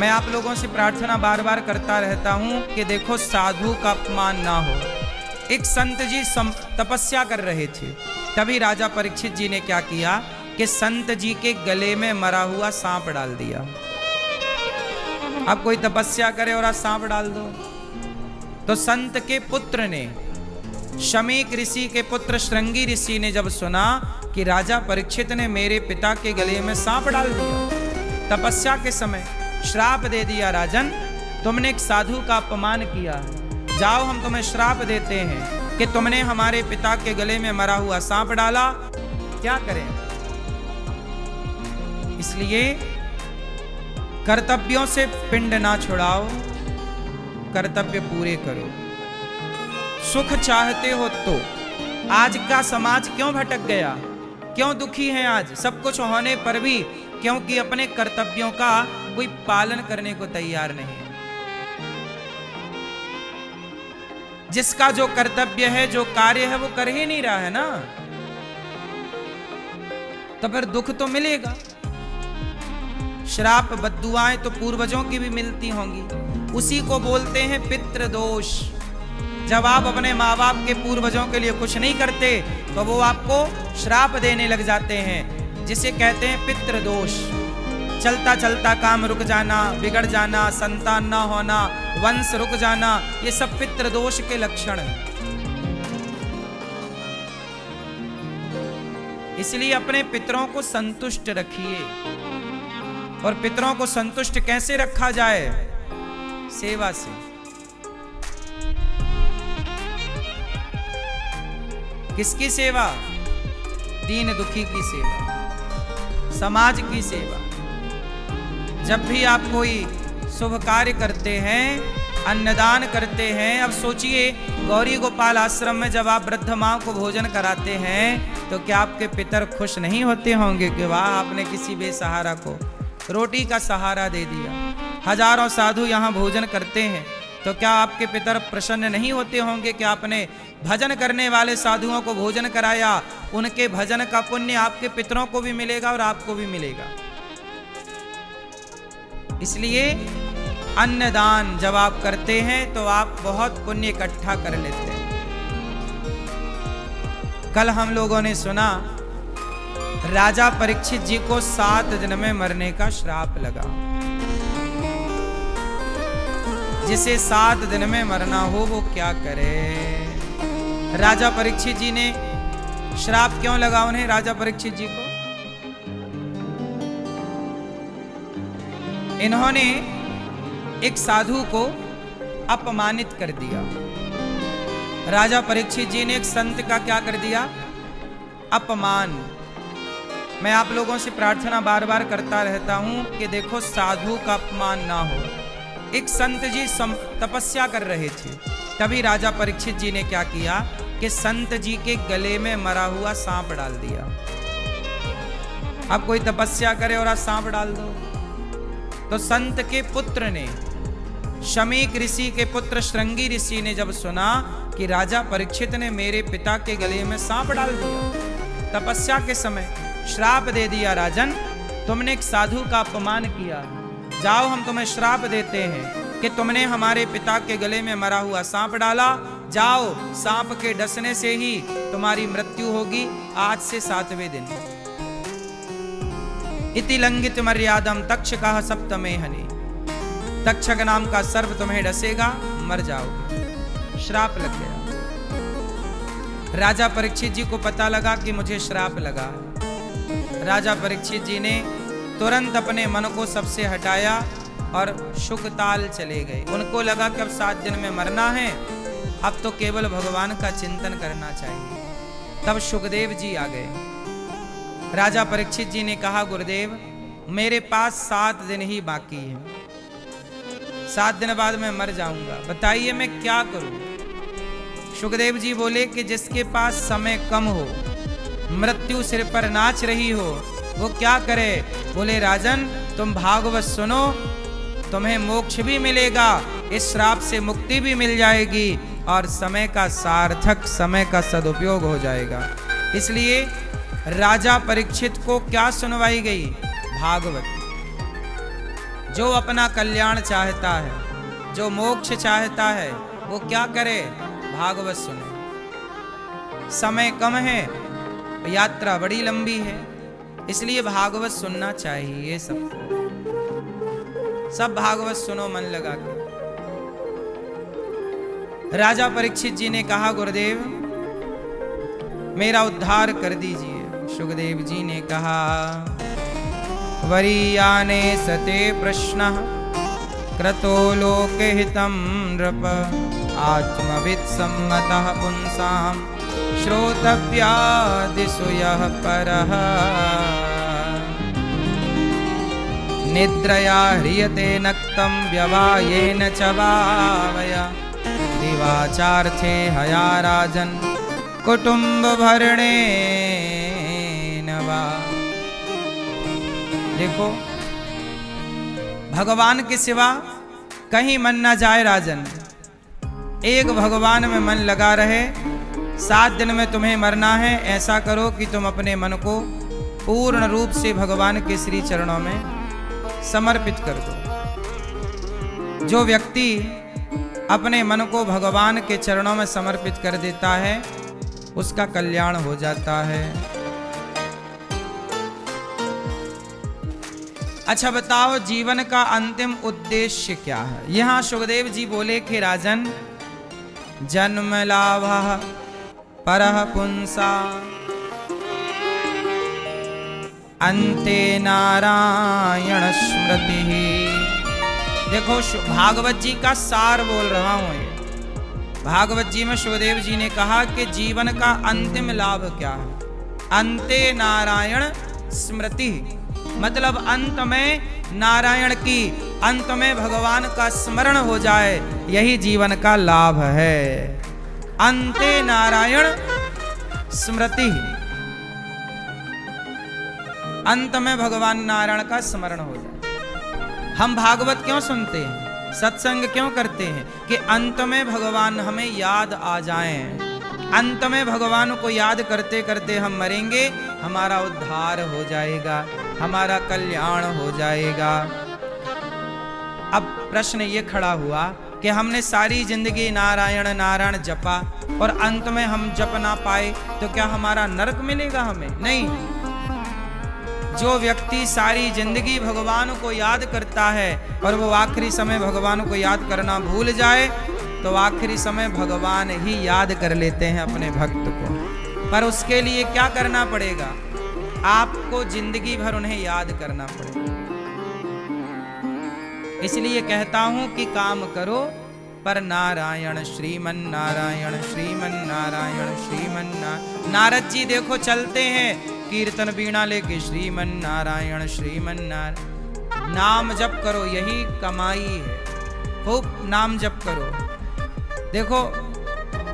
मैं आप लोगों से प्रार्थना बार बार करता रहता हूं कि देखो साधु का अपमान ना हो। एक संत जी तपस्या कर रहे थे, तभी राजा परीक्षित जी ने क्या किया कि संत जी के गले में मरा हुआ सांप डाल दिया। अब कोई तपस्या करे और आज सांप डाल दो, तो संत के पुत्र ने, शमीक ऋषि के पुत्र श्रृंगी ऋषि ने जब सुना कि राजा परीक्षित ने मेरे पिता के गले में सांप डाल दिया, तपस्या के समय श्राप दे दिया, राजन तुमने एक साधु का अपमान किया, जाओ हम तुम्हें श्राप देते हैं कि तुमने हमारे पिता के गले में मरा हुआ सांप डाला, क्या करें। इसलिए कर्तव्यों से पिंड ना छुड़ाओ, कर्तव्य पूरे करो। सुख चाहते हो तो। आज का समाज क्यों भटक गया, क्यों दुखी है आज, सब कुछ होने पर भी? क्योंकि अपने कर्तव्यों का कोई पालन करने को तैयार नहीं है। जिसका जो कर्तव्य है, जो कार्य है, वो कर ही नहीं रहा है ना, तो फिर दुख तो मिलेगा। श्राप बद्दुआएं तो पूर्वजों की भी मिलती होंगी, उसी को बोलते हैं पितृदोष। जब आप अपने माँ बाप के पूर्वजों के लिए कुछ नहीं करते तो वो आपको श्राप देने लग जाते हैं, जिसे कहते हैं पितृदोष। चलता चलता काम रुक जाना, बिगड़ जाना, संतान ना होना, वंश रुक जाना, ये सब पितृदोष के लक्षण हैं। इसलिए अपने पितरों को संतुष्ट रखिए। और पितरों को संतुष्ट कैसे रखा जाए? सेवा से। किसकी सेवा? दीन दुखी की सेवा, समाज की सेवा। जब भी आप कोई शुभ कार्य करते हैं, अन्नदान करते हैं, अब सोचिए गौरी गोपाल आश्रम में जब आप वृद्ध माँ को भोजन कराते हैं तो क्या आपके पितर खुश नहीं होते होंगे कि वाह आपने किसी बेसहारा को रोटी का सहारा दे दिया। हजारों साधु यहाँ भोजन करते हैं, तो क्या आपके पितर प्रसन्न नहीं होते होंगे कि आपने भजन करने वाले साधुओं को भोजन कराया। उनके भजन का पुण्य आपके पितरों को भी मिलेगा और आपको भी मिलेगा। इसलिए अन्नदान जब आप करते हैं तो आप बहुत पुण्य इकट्ठा कर लेते हैं। कल हम लोगों ने सुना राजा परीक्षित जी को 7 दिन में मरने का श्राप लगा। जिसे 7 दिन में मरना हो वो क्या करे। राजा परीक्षित जी ने श्राप क्यों लगा उन्हें, राजा परीक्षित जी को? इन्होंने एक साधु को अपमानित कर दिया। राजा परीक्षित जी ने एक संत का क्या कर दिया? अपमान। मैं आप लोगों से प्रार्थना बार बार करता रहता हूं कि देखो साधु का अपमान ना हो। एक संत जी तपस्या कर रहे थे, तभी राजा परीक्षित जी ने क्या किया कि संत जी के गले में मरा हुआ सांप डाल दिया। अब कोई तपस्या करे और आज सांप डाल दो, तो संत के पुत्र ने, शमीक ऋषि के पुत्र श्रृंगी ऋषि ने जब सुना कि राजा परीक्षित ने मेरे पिता के गले में सांप डाल दिया, तपस्या के समय श्राप दे दिया, राजन तुमने एक साधु का अपमान किया, जाओ हम तुम्हें श्राप देते हैं कि तुमने हमारे पिता के गले में मरा हुआ सांप डाला, जाओ सांप के डसने से ही तुम्हारी मृत्यु होगी आज से 7वें दिन। इति लंघित मर्यादम तक्षकः सप्तमे हनि। तक्षक नाम का सर्प तुम्हें डसेगा, मर जाओगे। श्राप लग गया। राजा परीक्षित जी को पता लगा कि मुझे श्राप लगा है। राजा परीक्षित जी ने तुरंत अपने मन को सबसे हटाया और शुकताल चले गए। उनको लगा कि अब 7 दिन में मरना है, अब तो केवल भगवान का चिंतन करना चाहिए। तब शुकदेव जी आ गए। राजा परीक्षित जी ने कहा, गुरुदेव मेरे पास 7 दिन ही बाकी है, 7 दिन बाद मैं मर जाऊंगा, बताइए मैं क्या करूं। शुकदेव जी बोले कि जिसके पास समय कम हो, मृत्यु सिर पर नाच रही हो, वो क्या करे। बोले राजन तुम भागवत सुनो, तुम्हें मोक्ष भी मिलेगा, इस श्राप से मुक्ति भी मिल जाएगी और समय का सार्थक, समय का सदुपयोग हो जाएगा। इसलिए राजा परीक्षित को क्या सुनवाई गई? भागवत। जो अपना कल्याण चाहता है, जो मोक्ष चाहता है, वो क्या करे? भागवत सुने। समय कम है, यात्रा बड़ी लंबी है, इसलिए भागवत सुनना चाहिए सबको। सब भागवत सुनो मन लगा के। राजा परीक्षित जी ने कहा, गुरुदेव मेरा उद्धार कर दीजिए। शुकदेव जी ने कहा, वरीयाने सते प्रश्नः क्रतो लोकहितं नृप आत्मवित् सम्मतः पुंसां श्रोतव्यादिषु यः परः निद्रया ह्रियते नक्तं व्यवायेन च वावया दिवाचार्थे हया राजन् कुटुम्बभरणेन वा। देखो भगवान के सिवा कहीं मन ना जाए राजन, एक भगवान में मन लगा रहे। 7 दिन में तुम्हें मरना है, ऐसा करो कि तुम अपने मन को पूर्ण रूप से भगवान के श्री चरणों में समर्पित कर दो। जो व्यक्ति अपने मन को भगवान के चरणों में समर्पित कर देता है, उसका कल्याण हो जाता है। अच्छा बताओ, जीवन का अंतिम उद्देश्य क्या है? यहां सुखदेव जी बोले कि राजन, जन्म लाभ परः पुंसा अंते नारायण स्मृति। देखो भागवत जी का सार बोल रहा हूं। ये भागवत जी में सुखदेव जी ने कहा कि जीवन का अंतिम लाभ क्या है? अंते नारायण स्मृति, मतलब अंत में नारायण की, अंत में भगवान का स्मरण हो जाए, यही जीवन का लाभ है। अंते नारायण स्मृति, अंत में भगवान नारायण का स्मरण हो जाए। हम भागवत क्यों सुनते हैं, सत्संग क्यों करते हैं? कि अंत में भगवान हमें याद आ जाएं। अंत में भगवान को याद करते करते हम मरेंगे, हमारा उद्धार हो जाएगा, हमारा कल्याण हो जाएगा। अब प्रश्न ये खड़ा हुआ कि हमने सारी जिंदगी नारायण नारायण जपा और अंत में हम जप ना पाए तो क्या हमारा नरक मिलेगा? हमें नहीं। जो व्यक्ति सारी जिंदगी भगवान को याद करता है और वो आखिरी समय भगवान को याद करना भूल जाए, तो आखिरी समय भगवान ही याद कर लेते हैं अपने भक्त को। पर उसके लिए क्या करना पड़ेगा? आपको जिंदगी भर उन्हें याद करना पड़ेगा। इसलिए कहता हूं कि काम करो पर नारायण श्रीमन नारायण श्रीमन नारायण श्रीमन नारायण। नारद जी देखो चलते हैं कीर्तन बीणा लेके, श्रीमन नारायण श्रीमन नारायण। नाम जप करो, यही कमाई है। खूब नाम जप करो। देखो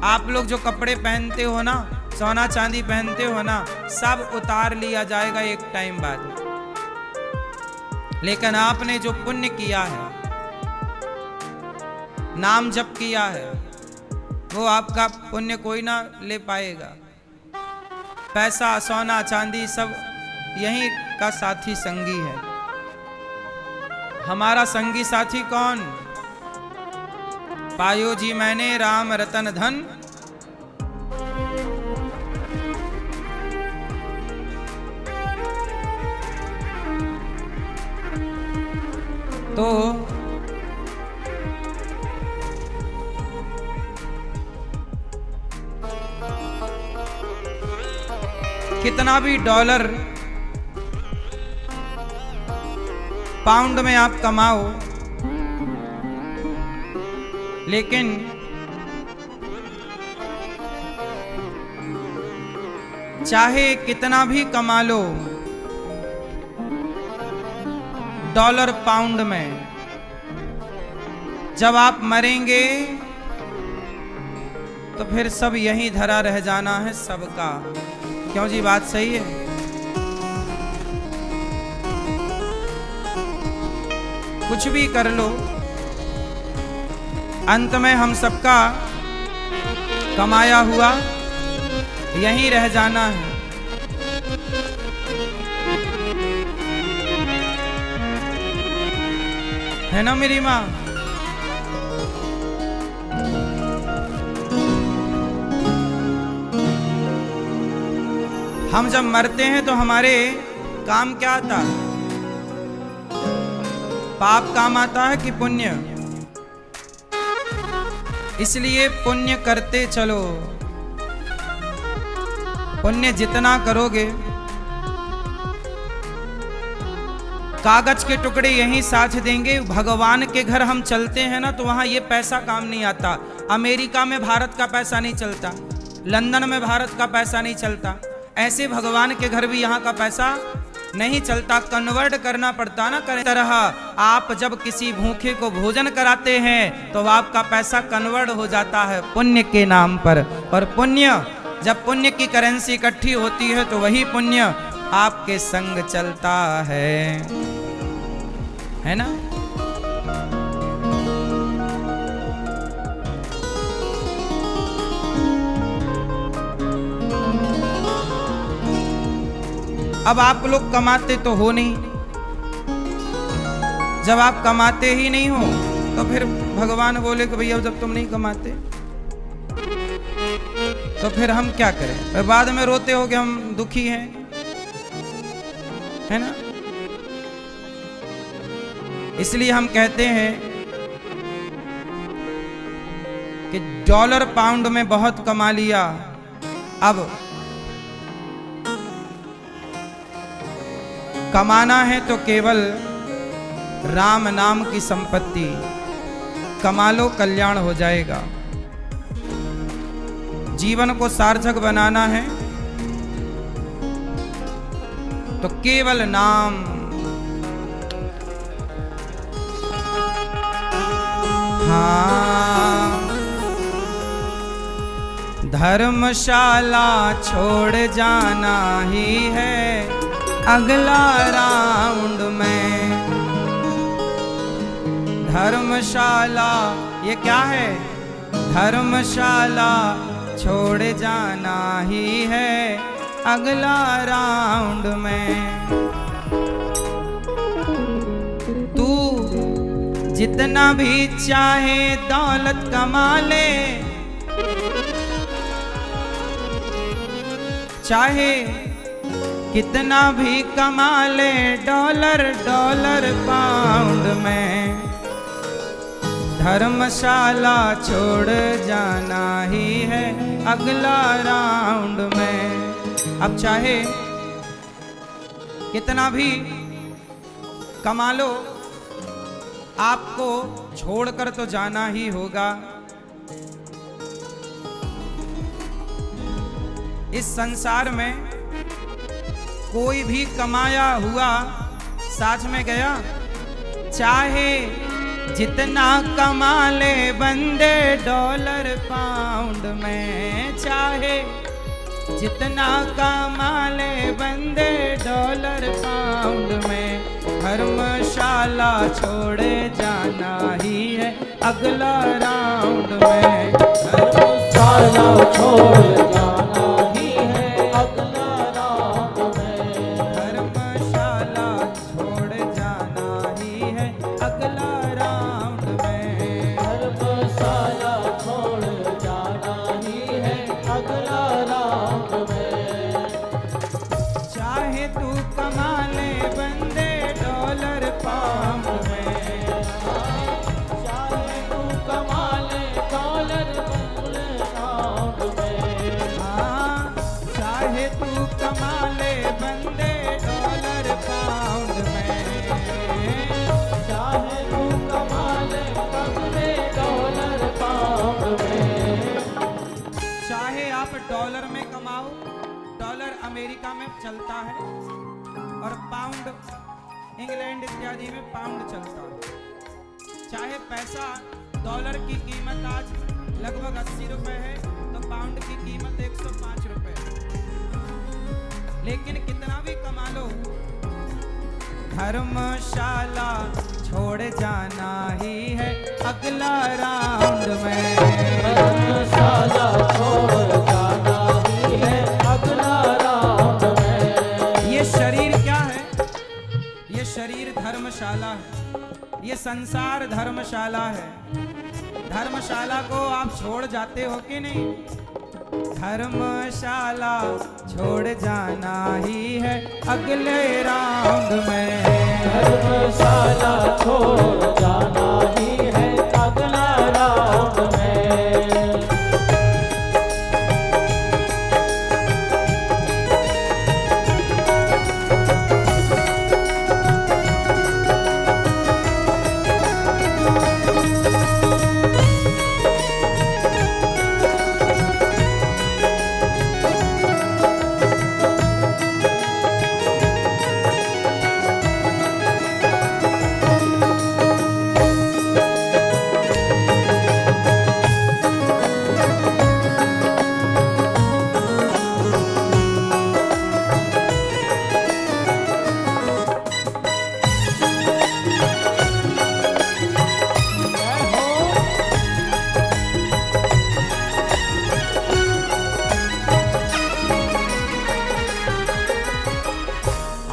आप लोग जो कपड़े पहनते हो ना, सोना चांदी पहनते हो ना, सब उतार लिया जाएगा एक टाइम बाद। लेकिन आपने जो पुण्य किया है, नाम जप किया है, वो आपका पुण्य कोई ना ले पाएगा। पैसा सोना चांदी सब यहीं का साथी संगी है। हमारा संगी साथी कौन? पायो जी मैंने राम रतन धन, तो कितना भी डॉलर पाउंड में आप कमाओ, लेकिन चाहे कितना भी कमा लो डॉलर पाउंड में, जब आप मरेंगे तो फिर सब यहीं धरा रह जाना है सबका। क्यों जी, बात सही है? कुछ भी कर लो, अंत में हम सबका कमाया हुआ यहीं रह जाना है। है ना मेरी माँ? हम जब मरते हैं तो हमारे काम क्या आता है? पाप काम आता है कि पुण्य? इसलिए पुण्य करते चलो। पुण्य जितना करोगे, कागज के टुकड़े यहीं साथ देंगे। भगवान के घर हम चलते हैं ना, तो वहां ये पैसा काम नहीं आता। अमेरिका में भारत का पैसा नहीं चलता, लंदन में भारत का पैसा नहीं चलता। ऐसे भगवान के घर भी यहाँ का पैसा नहीं चलता, कन्वर्ट करना पड़ता ना। कर तरह आप जब किसी भूखे को भोजन कराते हैं तो आपका पैसा कन्वर्ट हो जाता है पुण्य के नाम पर। और पुण्य, जब पुण्य की करेंसी इकट्ठी होती है तो वही पुण्य आपके संग चलता है ना? अब आप लोग कमाते तो हो नहीं। जब आप कमाते ही नहीं हो तो फिर भगवान बोले कि भैया जब तुम नहीं कमाते तो फिर हम क्या करें? फिर बाद में रोते हो कि हम दुखी हैं, है ना? इसलिए हम कहते हैं कि डॉलर पाउंड में बहुत कमा लिया, अब कमाना है तो केवल राम नाम की संपत्ति कमा लो, कल्याण हो जाएगा। जीवन को सार्थक बनाना है तो केवल नाम। हाँ, धर्मशाला छोड़ जाना ही है अगला राउंड में। धर्मशाला ये क्या है? धर्मशाला छोड़ जाना ही है अगला राउंड में। तू जितना भी चाहे दौलत कमा ले, चाहे कितना भी कमा ले डॉलर डॉलर पाउंड में, धर्मशाला छोड़ जाना ही है अगला राउंड में। अब चाहे कितना भी कमा लो, आपको छोड़कर तो जाना ही होगा। इस संसार में कोई भी कमाया हुआ साथ में गया, चाहे जितना कमा ले बंदे डॉलर पाउंड में, चाहे जितना कमा ले बंदे डॉलर पाउंड में, धर्मशाला छोड़े जाना ही है अगला राउंड में। धर्मशाला छोड़ जाना ही है अगला राउंड में। धर्मशाला छोड़ जाना ही है अगला राउंड में। धर्मशाला छोड़ जाना ही है अगला राउंड में। चाहे तू कमा ले बंदे डॉलर पाउंड में, डॉलर में कमाओ, डॉलर अमेरिका में चलता है और पाउंड इंग्लैंड इत्यादि में पाउंड चलता है। चाहे पैसा डॉलर की कीमत आज लगभग 80 रुपए है तो पाउंड की कीमत 105 रुपए है। लेकिन कितना भी कमा लो, धर्मशाला छोड़ जाना ही है अगला राउंड में। धर्मशाला छोड़ जाना ही है अगला राउंड में। ये शरीर क्या है? ये शरीर धर्मशाला है, ये संसार धर्मशाला है। धर्मशाला को आप छोड़ जाते हो कि नहीं? धर्मशाला छोड़ जाना ही है अगले राउंड में। धर्मशाला छोड़ जाना ही है अगला राउंड में।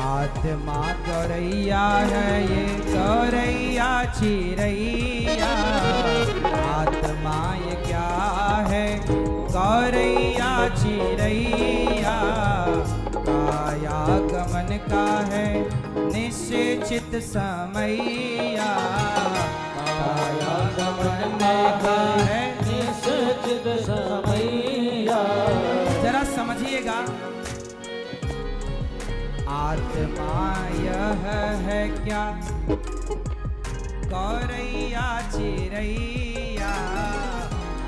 आत्मा गौरैया है ये गौरैया चिरैया। आत्मा ये क्या है? गौरैया चिरैया। काया गमन का है निश्चित समैया। काया गमन का है निश्चित समैया। जरा समझिएगा, आत्मा यह है क्या? गौरैया चिरैया।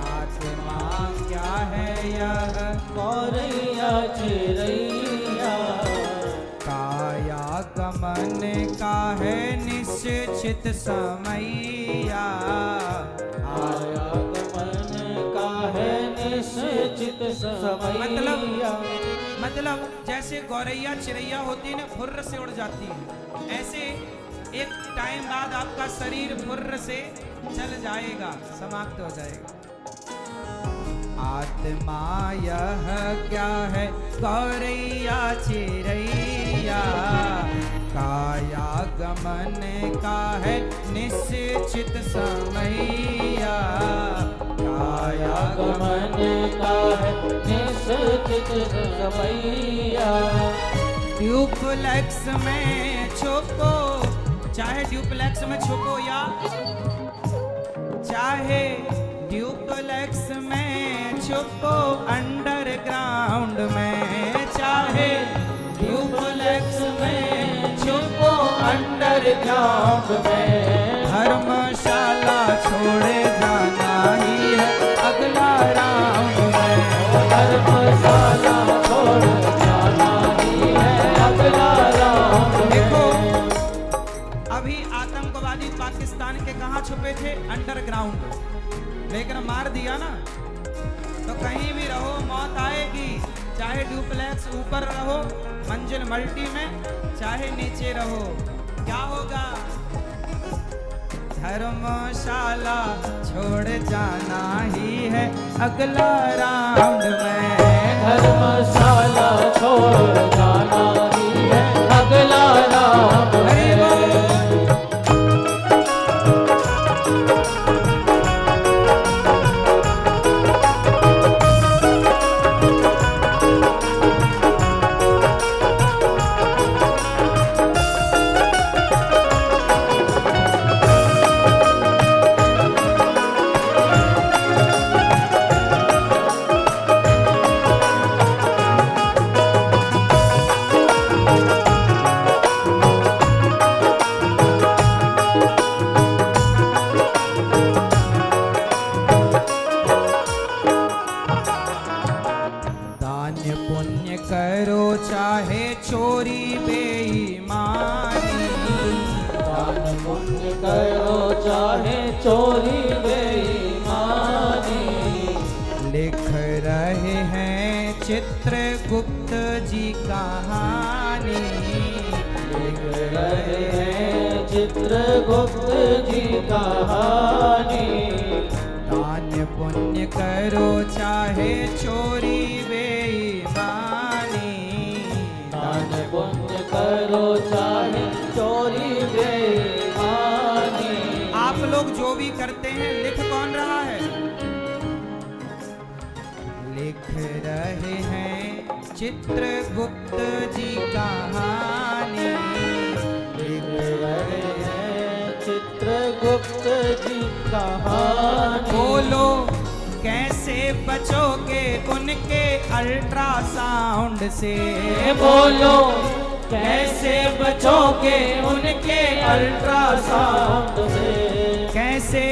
आत्मा क्या है यह? गौरैया चिरैया। काया गमन का है निश्चित समैया। काया गमन का है निश्चित समैया। मतलब जैसे गौरैया चिरैया होती है ना, फुर्र से उड़ जाती है, ऐसे एक टाइम बाद आपका शरीर फुर्र से चल जाएगा, समाप्त हो जाएगा। आत्मा यह क्या है? गौरैया चिरैया। काया गमन का है निश्चित समैया। काया गमन का है निश्चित समैया। ड्यूप्लेक्स में छुपो, चाहे ड्यूप्लेक्स में छुपो या चाहे ड्यूप्लेक्स में छुपो अंडरग्राउंड में। चाहे ड्यूप्लेक्स में छुपो अंडरग्राउंड में। धर्मशाला छोड़े जाना ही है अगला राउंड में। धर्मशाला छोड़ जाना ही है अगला राउंड में। देखो, अभी आतंकवादी पाकिस्तान के कहाँ छुपे थे? अंडरग्राउंड। लेकिन मार दिया ना, तो कहीं भी रहो मौत आएगी। चाहे ड्यूप्लेक्स ऊपर रहो मंजिल मल्टी में, चाहे नीचे रहो, क्या होगा? धर्मशाला छोड़ जाना ही है अगला राउंड में। धर्मशाला छोड़ जाना ही है अगला राउंड में। दान पुण्य करो चाहे चोरी बेईमानी, दान पुण्य करो चाहे चोरी बेईमानी। लिख रहे हैं चित्रगुप्त जी कहानी, लिख रहे हैं चित्रगुप्त जी कहानी। दान पुण्य करो चाहे चोरी बेईमानी, दान पुण्य करो चाहे चोरी बेईमानी। आप लोग जो भी करते हैं लिख कौन रहा है? लिख रहे हैं चित्रगुप्त जी कहानी, लिख रहे हैं चित्रगुप्त जी कहानी। बोलो कैसे बचोगे उनके अल्ट्रासाउंड से, बोलो कैसे बचोगे उनके अल्ट्रासाउंड से। कैसे?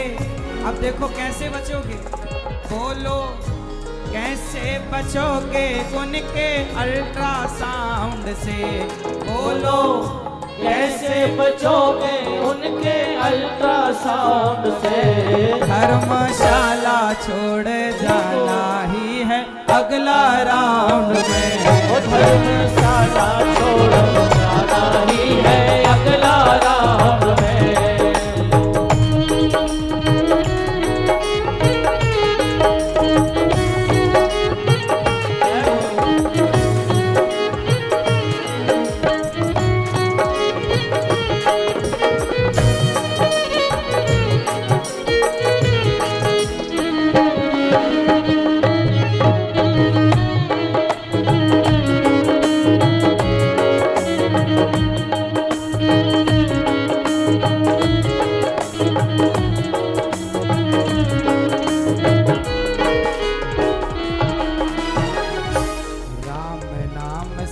अब देखो कैसे बचोगे, बोलो कैसे बचोगे उनके अल्ट्रासाउंड से, बोलो कैसे बचोगे उनके अल्ट्रासाउंड से। धर्मशाला छोड़ जाना ही है अगला राउंड में, वो धर्मशाला छोड़ जाना ही है अगला राउंड में।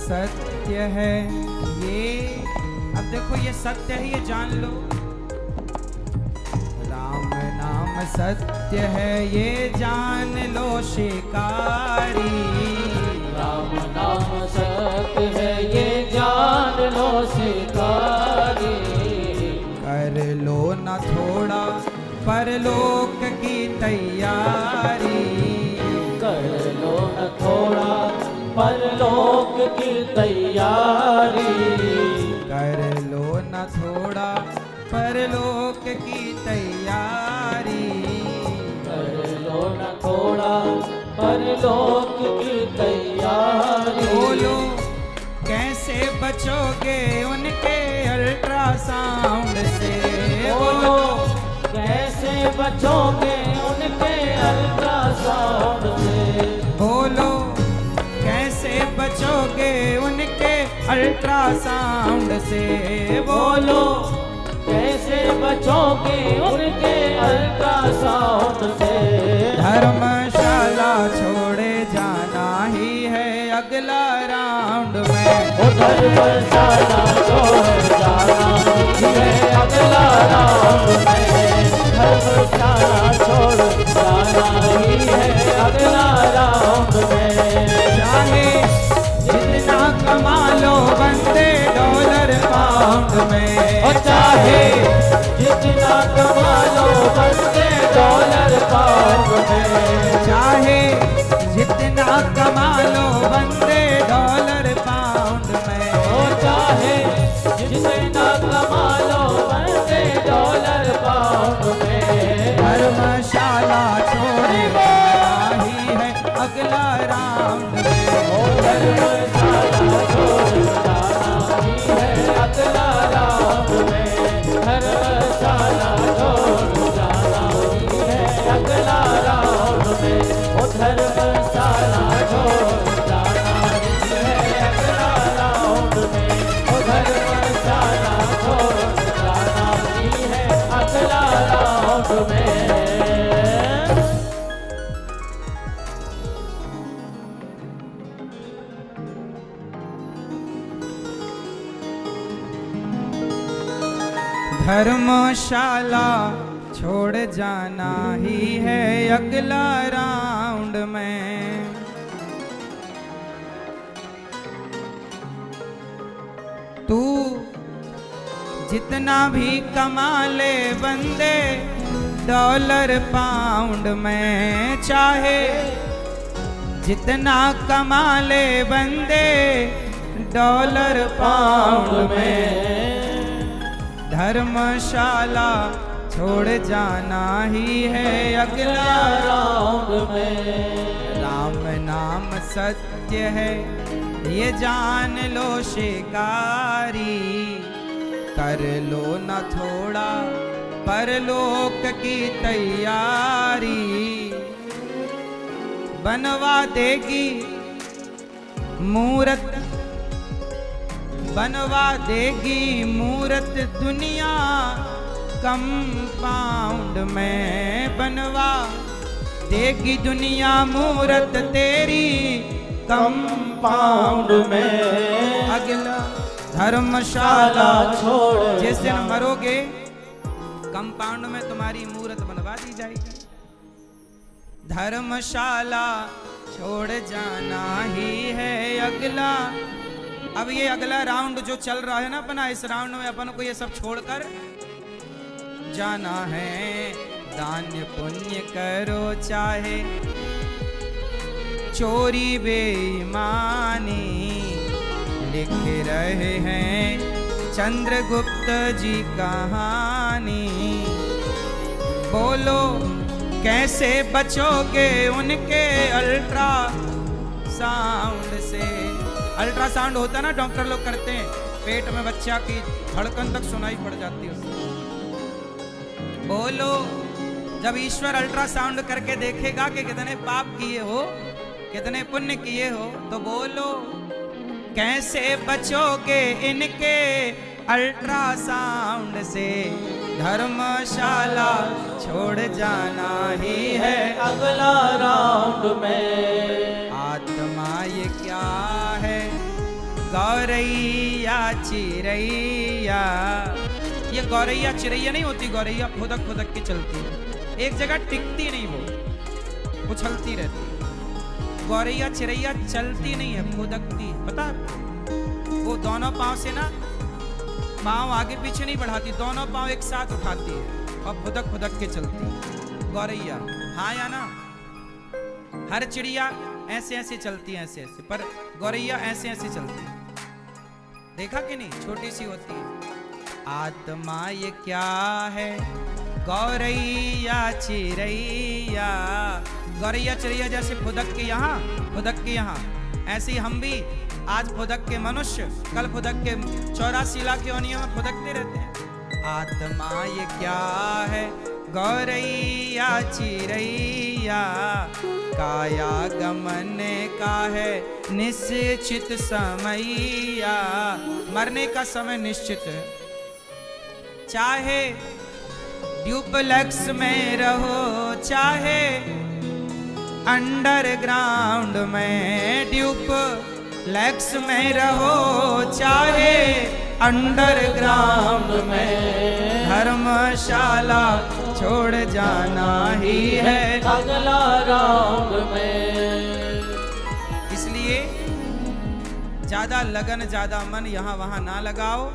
सत्य है ये, अब देखो ये सत्य है ये जान लो, राम नाम सत्य है ये जान लो शिकारी, राम नाम सत्य है ये जान लो शिकारी। कर लो न थोड़ा परलोक की तैयारी, कर लो न थोड़ा परलोक की तैयारी। कर लो न थोड़ा परलोक की तैयारी, कर लो न थोड़ा परलोक की तैयारी। बोलो कैसे बचोगे उनके अल्ट्रासाउंड से, बोलो कैसे बचोगे उनके अल्ट्रासाउंड से। बोलो कैसे बचोगे उनके अल्ट्रासाउंड से, बोलो कैसे बचोगे उनके अल्ट्रासाउंड से। धर्मशाला छोड़े जाना ही है अगला राउंड में, वो धर्मशाला छोड़ जाना ही है अगला राउंड में। धर्मशाला छोड़ जाना ही है अगला राउंड में। चाहे जितना कमा लो बंदे डॉलर पाउंड में, और चाहे जितना कमा लो बंदे डॉलर पाउंड में। चाहे जितना कमा लो बंदे डॉलर पाउंड में, और चाहे जितना कमा लो बंदे डॉलर पाउंड में। धर्मशाला छोड़े जाना ही है अगला राउंड में, धर्मशाला छोड़ जाना ही है अगला राउंड में। धर्मशाला छोड़ जाना ही है अगला राउंड में। वो धर्मशाला छोड़ जाना ही है अगला राउंड में। वो धर्मशाला छोड़ जाना ही है अगला राउंड में। धर्मशाला छोड़ जाना ही है अगला राउंड में। तू जितना भी कमा ले बंदे डॉलर पाउंड में, चाहे जितना कमा ले बंदे डॉलर पाउंड में, धर्मशाला छोड़ जाना ही है अगला राउंड में। राम नाम सत्य है ये जान लो शिकारी, कर लो न थोड़ा परलोक की तैयारी। बनवा देगी मूरत, बनवा देगी मूरत दुनिया कंपाउंड में, बनवा देगी दुनिया मूरत तेरी कंपाउंड में। अगला धर्मशाला छोड़ जिस दिन मरोगे कंपाउंड में तुम्हारी मूरत बनवा दी जाएगी। धर्मशाला छोड़ जाना ही है अगला। अब ये अगला राउंड जो चल रहा है ना अपना, इस राउंड में अपन को ये सब छोड़कर जाना है। दान पुण्य करो चाहे चोरी बेईमानी, लिख रहे हैं चंद्रगुप्त जी कहानी। बोलो कैसे बचोगे उनके अल्ट्रा साउंड से। अल्ट्रासाउंड होता है ना, डॉक्टर लोग करते हैं, पेट में बच्चा की धड़कन तक सुनाई पड़ जाती है उससे। बोलो जब ईश्वर अल्ट्रासाउंड करके देखेगा कि कितने पाप किए हो, कितने पुण्य किए हो, तो बोलो कैसे बचोगे इनके अल्ट्रासाउंड से। धर्मशाला छोड़ जाना ही है अगला राउंड में। आत्मा ये क्या है गौरैया चिरैया। ये गौरैया चिरैया नहीं होती, गौरैया खुदक खुदक के चलती है, एक जगह टिकती नहीं, वो उछलती रहती है। गौरैया चिरैया चलती नहीं है, खुदकती है। पता है वो दोनों पांव से ना, पांव आगे पीछे नहीं बढ़ाती, दोनों पांव एक साथ उठाती है और खुदक खुदक के चलती है गौरैया। हाँ या ना? हर चिड़िया ऐसे ऐसे चलती है, ऐसे ऐसे, पर गौरैया ऐसे ऐसे चलती है। देखा कि नहीं? छोटी सी होती है। आत्मा ये क्या है गौरैया चिरैया। गौरैया चिरैया जैसे फुदक के यहाँ, फुदक के यहाँ, ऐसे ही हम भी आज फुदक के मनुष्य, कल फुदक के 84 लाख योनियों में फुदकते रहते हैं। आत्मा ये क्या है गौरैया चिरैया। काया गमन का है निश्चित समैया। मरने का समय निश्चित है, चाहे ड्यूप्लेक्स में रहो, चाहे अंडरग्राउंड में। ड्यूप्लेक्स में रहो, चाहे अंडरग्राउंड में। धर्मशाला छोड़ जाना ही है अगला राउंड में। इसलिए ज्यादा लगन, ज्यादा मन यहाँ वहां ना लगाओ।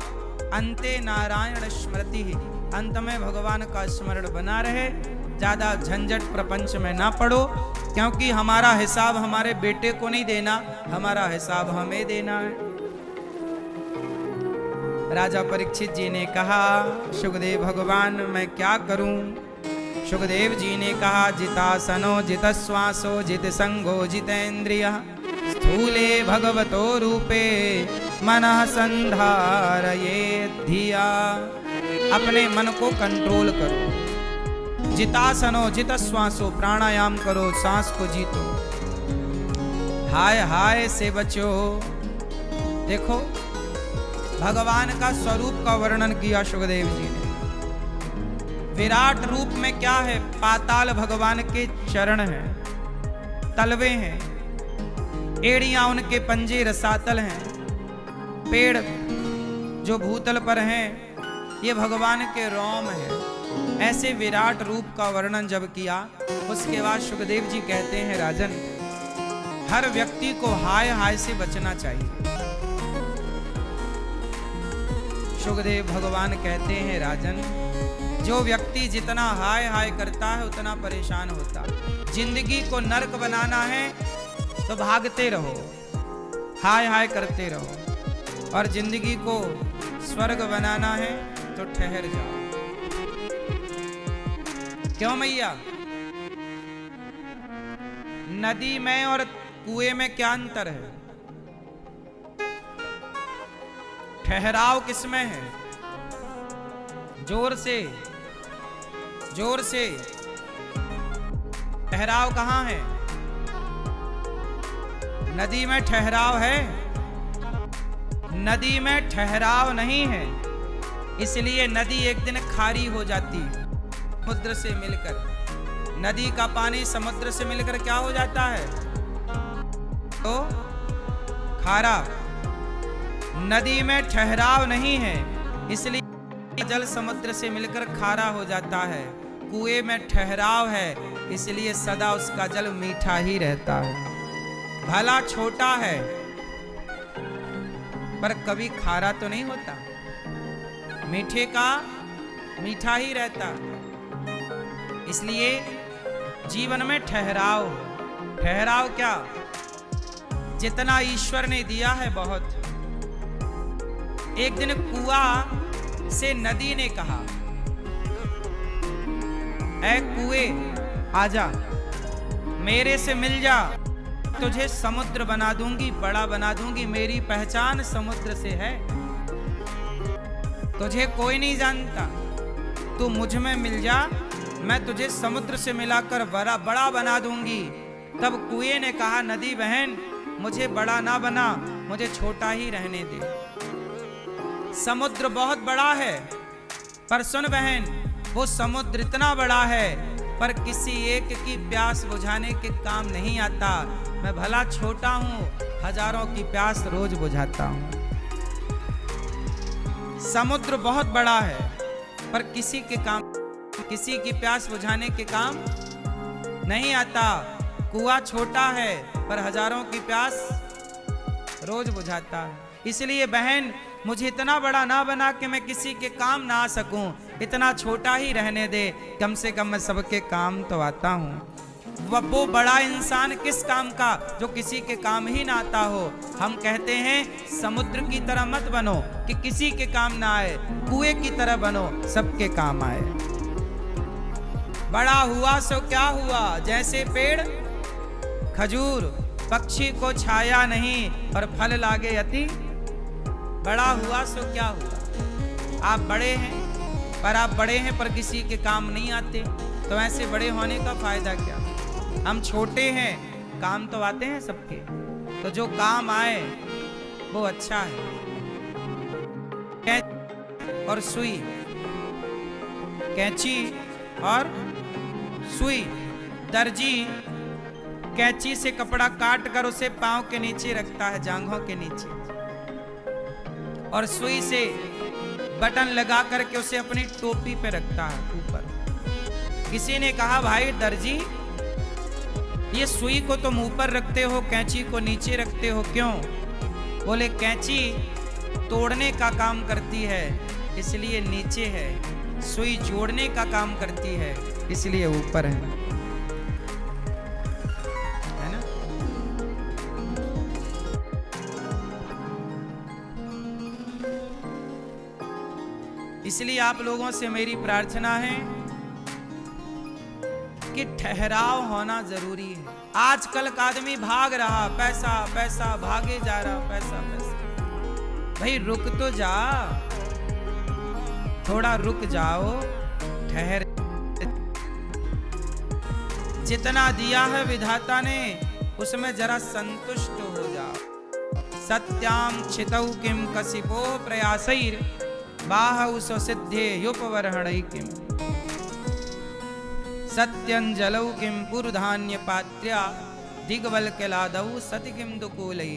अंते नारायण स्मृति ही, अंत में भगवान का स्मरण बना रहे। ज्यादा झंझट प्रपंच में ना पड़ो, क्योंकि हमारा हिसाब हमारे बेटे को नहीं देना, हमारा हिसाब हमें देना है। राजा परीक्षित जी ने कहा, सुखदेव भगवान मैं क्या करूं? सुखदेव जी ने कहा, जितासनो जितश्वासो जित संगो जितेन्द्रियः स्थूले भगवतो रूपे मनः संधारयेत् धिया। अपने मन को कंट्रोल करो। जितासनो जितश्वासो, प्राणायाम करो, सांस को जीतो। हाय हाय से बचो। देखो भगवान का स्वरूप का वर्णन किया सुखदेव जी ने। विराट रूप में क्या है? पाताल भगवान के चरण हैं, तलवे हैं, एड़ियां उनके पंजे रसातल हैं, पेड़ जो भूतल पर हैं ये भगवान के रोम है। ऐसे विराट रूप का वर्णन जब किया, उसके बाद सुखदेव जी कहते हैं, राजन हर व्यक्ति को हाय हाय से बचना चाहिए। सुखदेव भगवान कहते हैं राजन, जो व्यक्ति जितना हाय हाय करता है उतना परेशान होता। जिंदगी को नरक बनाना है तो भागते रहो, हाय हाय करते रहो, और जिंदगी को स्वर्ग बनाना है तो ठहर जाओ। क्यों मैया? नदी में और कुएं में क्या अंतर है? ठहराव किसमें है? जोर से, जोर से। ठहराव कहां है? नदी में ठहराव है? नदी में ठहराव नहीं है, इसलिए नदी एक दिन खारी हो जाती है। समुद्र से मिलकर, नदी का पानी समुद्र से मिलकर क्या हो जाता है? तो खारा। नदी में ठहराव नहीं है, इसलिए जल समुद्र से मिलकर खारा हो जाता है। कुएं में ठहराव है, इसलिए सदा उसका जल मीठा ही रहता है। भला छोटा है पर कभी खारा तो नहीं होता, मीठे का मीठा ही रहता। इसलिए जीवन में ठहराव। ठहराव क्या? जितना ईश्वर ने दिया है बहुत। एक दिन कुआं से नदी ने कहा, ऐ कुएं आजा, मेरे से मिल जा, तुझे समुद्र बना दूंगी, बड़ा बना दूंगी। मेरी पहचान समुद्र से है, तुझे कोई नहीं जानता। तू मुझ में मिल जा, मैं तुझे समुद्र से मिलाकर बड़ा बना दूंगी। तब कुएं ने कहा, नदी बहन मुझे बड़ा ना बना, मुझे छोटा ही रहने दे। समुद्र बहुत बड़ा है, पर सुन बहन, वो समुद्र इतना बड़ा है पर किसी एक की प्यास बुझाने के काम नहीं आता। मैं भला छोटा हूं, हजारों की प्यास रोज बुझाता हूं। समुद्र बहुत बड़ा है पर किसी की प्यास बुझाने के काम नहीं आता। कुआं छोटा है पर हजारों की प्यास रोज बुझाता है। इसलिए बहन मुझे इतना बड़ा ना बना कि मैं किसी के काम ना आ सकूं, इतना छोटा ही रहने दे, कम से कम मैं सबके काम तो आता हूं। वो बड़ा इंसान किस काम का जो किसी के काम ही ना आता हो। हम कहते हैं समुद्र की तरह मत बनो कि किसी के काम ना आए, कुएं की तरह बनो, सबके काम आए। बड़ा हुआ सो क्या हुआ, जैसे पेड़ खजूर, पक्षी को छाया नहीं और फल लागे अति। बड़ा हुआ सो क्या हुआ। आप बड़े हैं पर किसी के काम नहीं आते, तो ऐसे बड़े होने का फायदा क्या। हम छोटे हैं, काम तो आते हैं सबके, तो जो काम आए वो अच्छा है। और सुई, कैंची और सुई। दर्जी कैंची से कपड़ा काट कर उसे पांव के नीचे रखता है, जांघों के नीचे, और सुई से बटन लगा करके उसे अपनी टोपी पे रखता है ऊपर। किसी ने कहा, भाई दर्जी ये सुई को तुम ऊपर रखते हो, कैंची को नीचे रखते हो, क्यों? बोले कैंची तोड़ने का काम करती है इसलिए नीचे है, सुई जोड़ने का काम करती है इसलिए ऊपर है ना। इसलिए आप लोगों से मेरी प्रार्थना है कि ठहराव होना जरूरी है। आजकल का आदमी भाग रहा, पैसा पैसा भागे जा रहा, पैसा पैसा। भाई रुक तो जा, थोड़ा रुक जाओ, ठहर। जितना दिया है विधाता ने उसमें जरा संतुष्ट हो जाओ। सत्याम छितौ किम कसिपो प्रयासैर बाहु स्वसिद्धे युपवर्हणै किम। सत्यंजलौ किम पुरुधान्य पात्र्या दिग्वल्क्यलादौ सति किम दुकूलै।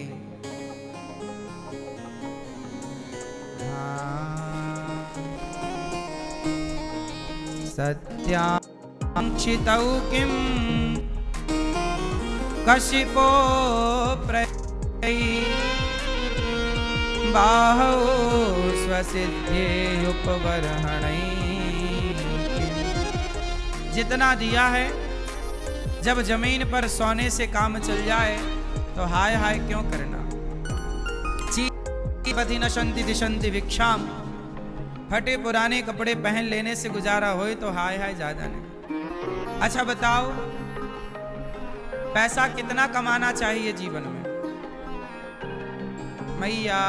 सत्याक्षितौ किम कशिपो प्रयासैर बाहो स्वसिद्धे उपबर्हणै। जितना दिया है, जब जमीन पर सोने से काम चल जाए तो हाय हाय क्यों करना। पति नशंति दिशंति भिक्षाम, फटे पुराने कपड़े पहन लेने से गुजारा होए तो हाय हाय ज्यादा नहीं। अच्छा बताओ, पैसा कितना कमाना चाहिए जीवन में? मैया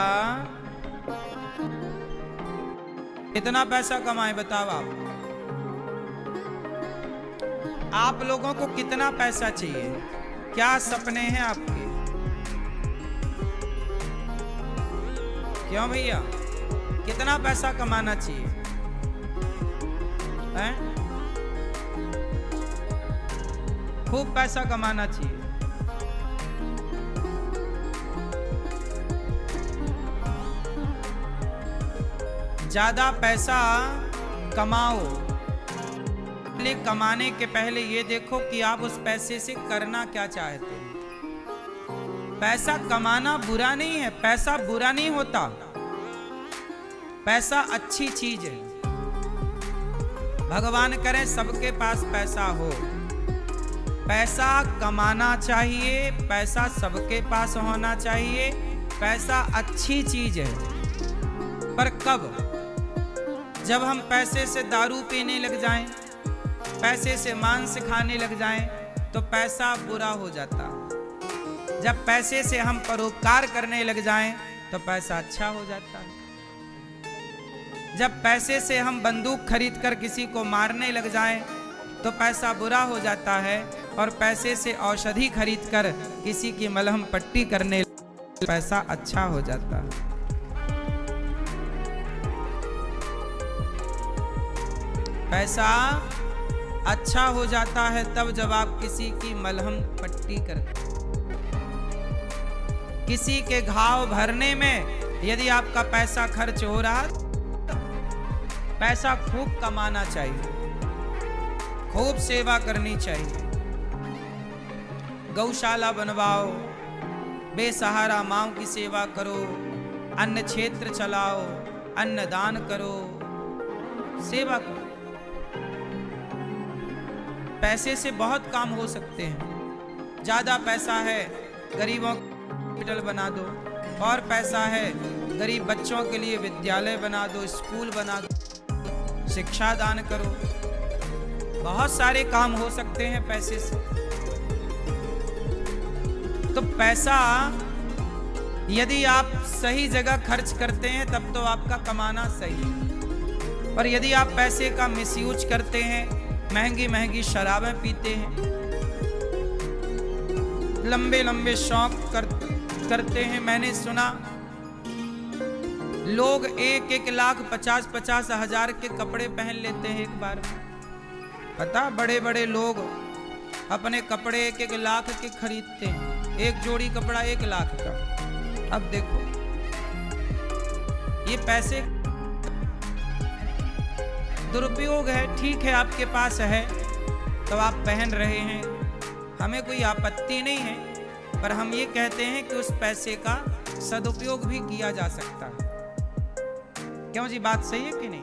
कितना पैसा कमाए बताओ आप लोगों को कितना पैसा चाहिए? क्या सपने हैं आपके? क्यों भैया, कितना पैसा कमाना चाहिए हैं? खूब पैसा कमाना चाहिए। ज्यादा पैसा कमाओ, लेकिन कमाने के पहले ये देखो कि आप उस पैसे से करना क्या चाहते हैं। पैसा कमाना बुरा नहीं है, पैसा बुरा नहीं होता, पैसा अच्छी चीज है। भगवान करे सबके पास पैसा हो। पैसा कमाना चाहिए, पैसा सबके पास होना चाहिए, पैसा अच्छी चीज है। पर कब? जब हम पैसे से दारू पीने लग जाएं, पैसे से मांस खाने लग जाएं, तो पैसा बुरा हो जाता। जब पैसे से हम परोपकार करने लग जाएं, तो पैसा अच्छा हो जाता है। जब पैसे से हम बंदूक खरीद कर किसी को मारने लग जाएं, तो पैसा बुरा हो जाता है। और पैसे से औषधि खरीद कर किसी की मलहम पट्टी करने पैसा अच्छा हो जाता है। पैसा अच्छा हो जाता है तब जब आप किसी की मलहम पट्टी करते। किसी के घाव भरने में यदि आपका पैसा खर्च हो रहा, पैसा खूब कमाना चाहिए, खूब सेवा करनी चाहिए। गौशाला बनवाओ, बेसहारा माँओं की सेवा करो, अन्न क्षेत्र चलाओ, अन्न दान करो, सेवा करो। पैसे से बहुत काम हो सकते हैं। ज़्यादा पैसा है, गरीबों को हॉस्पिटल बना दो, और पैसा है, गरीब बच्चों के लिए विद्यालय बना दो, स्कूल बना दो, शिक्षा दान करो। बहुत सारे काम हो सकते हैं पैसे से। तो पैसा यदि आप सही जगह खर्च करते हैं तब तो आपका कमाना सही है। पर यदि आप पैसे का मिसयूज करते हैं, महंगी महंगी शराबें पीते हैं, लंबे लंबे शौक करते हैं। मैंने सुना लोग 1,50,50 हजार के कपड़े पहन लेते हैं एक बार में। पता, बड़े बड़े लोग अपने कपड़े 1 लाख के खरीदते हैं। एक जोड़ी कपड़ा 1 लाख का। अब देखो, ये पैसे दुरुपयोग है। ठीक है, आपके पास है तो आप पहन रहे हैं, हमें कोई आपत्ति नहीं है। पर हम ये कहते हैं कि उस पैसे का सदुपयोग भी किया जा सकता है। क्यों जी, बात सही है कि नहीं?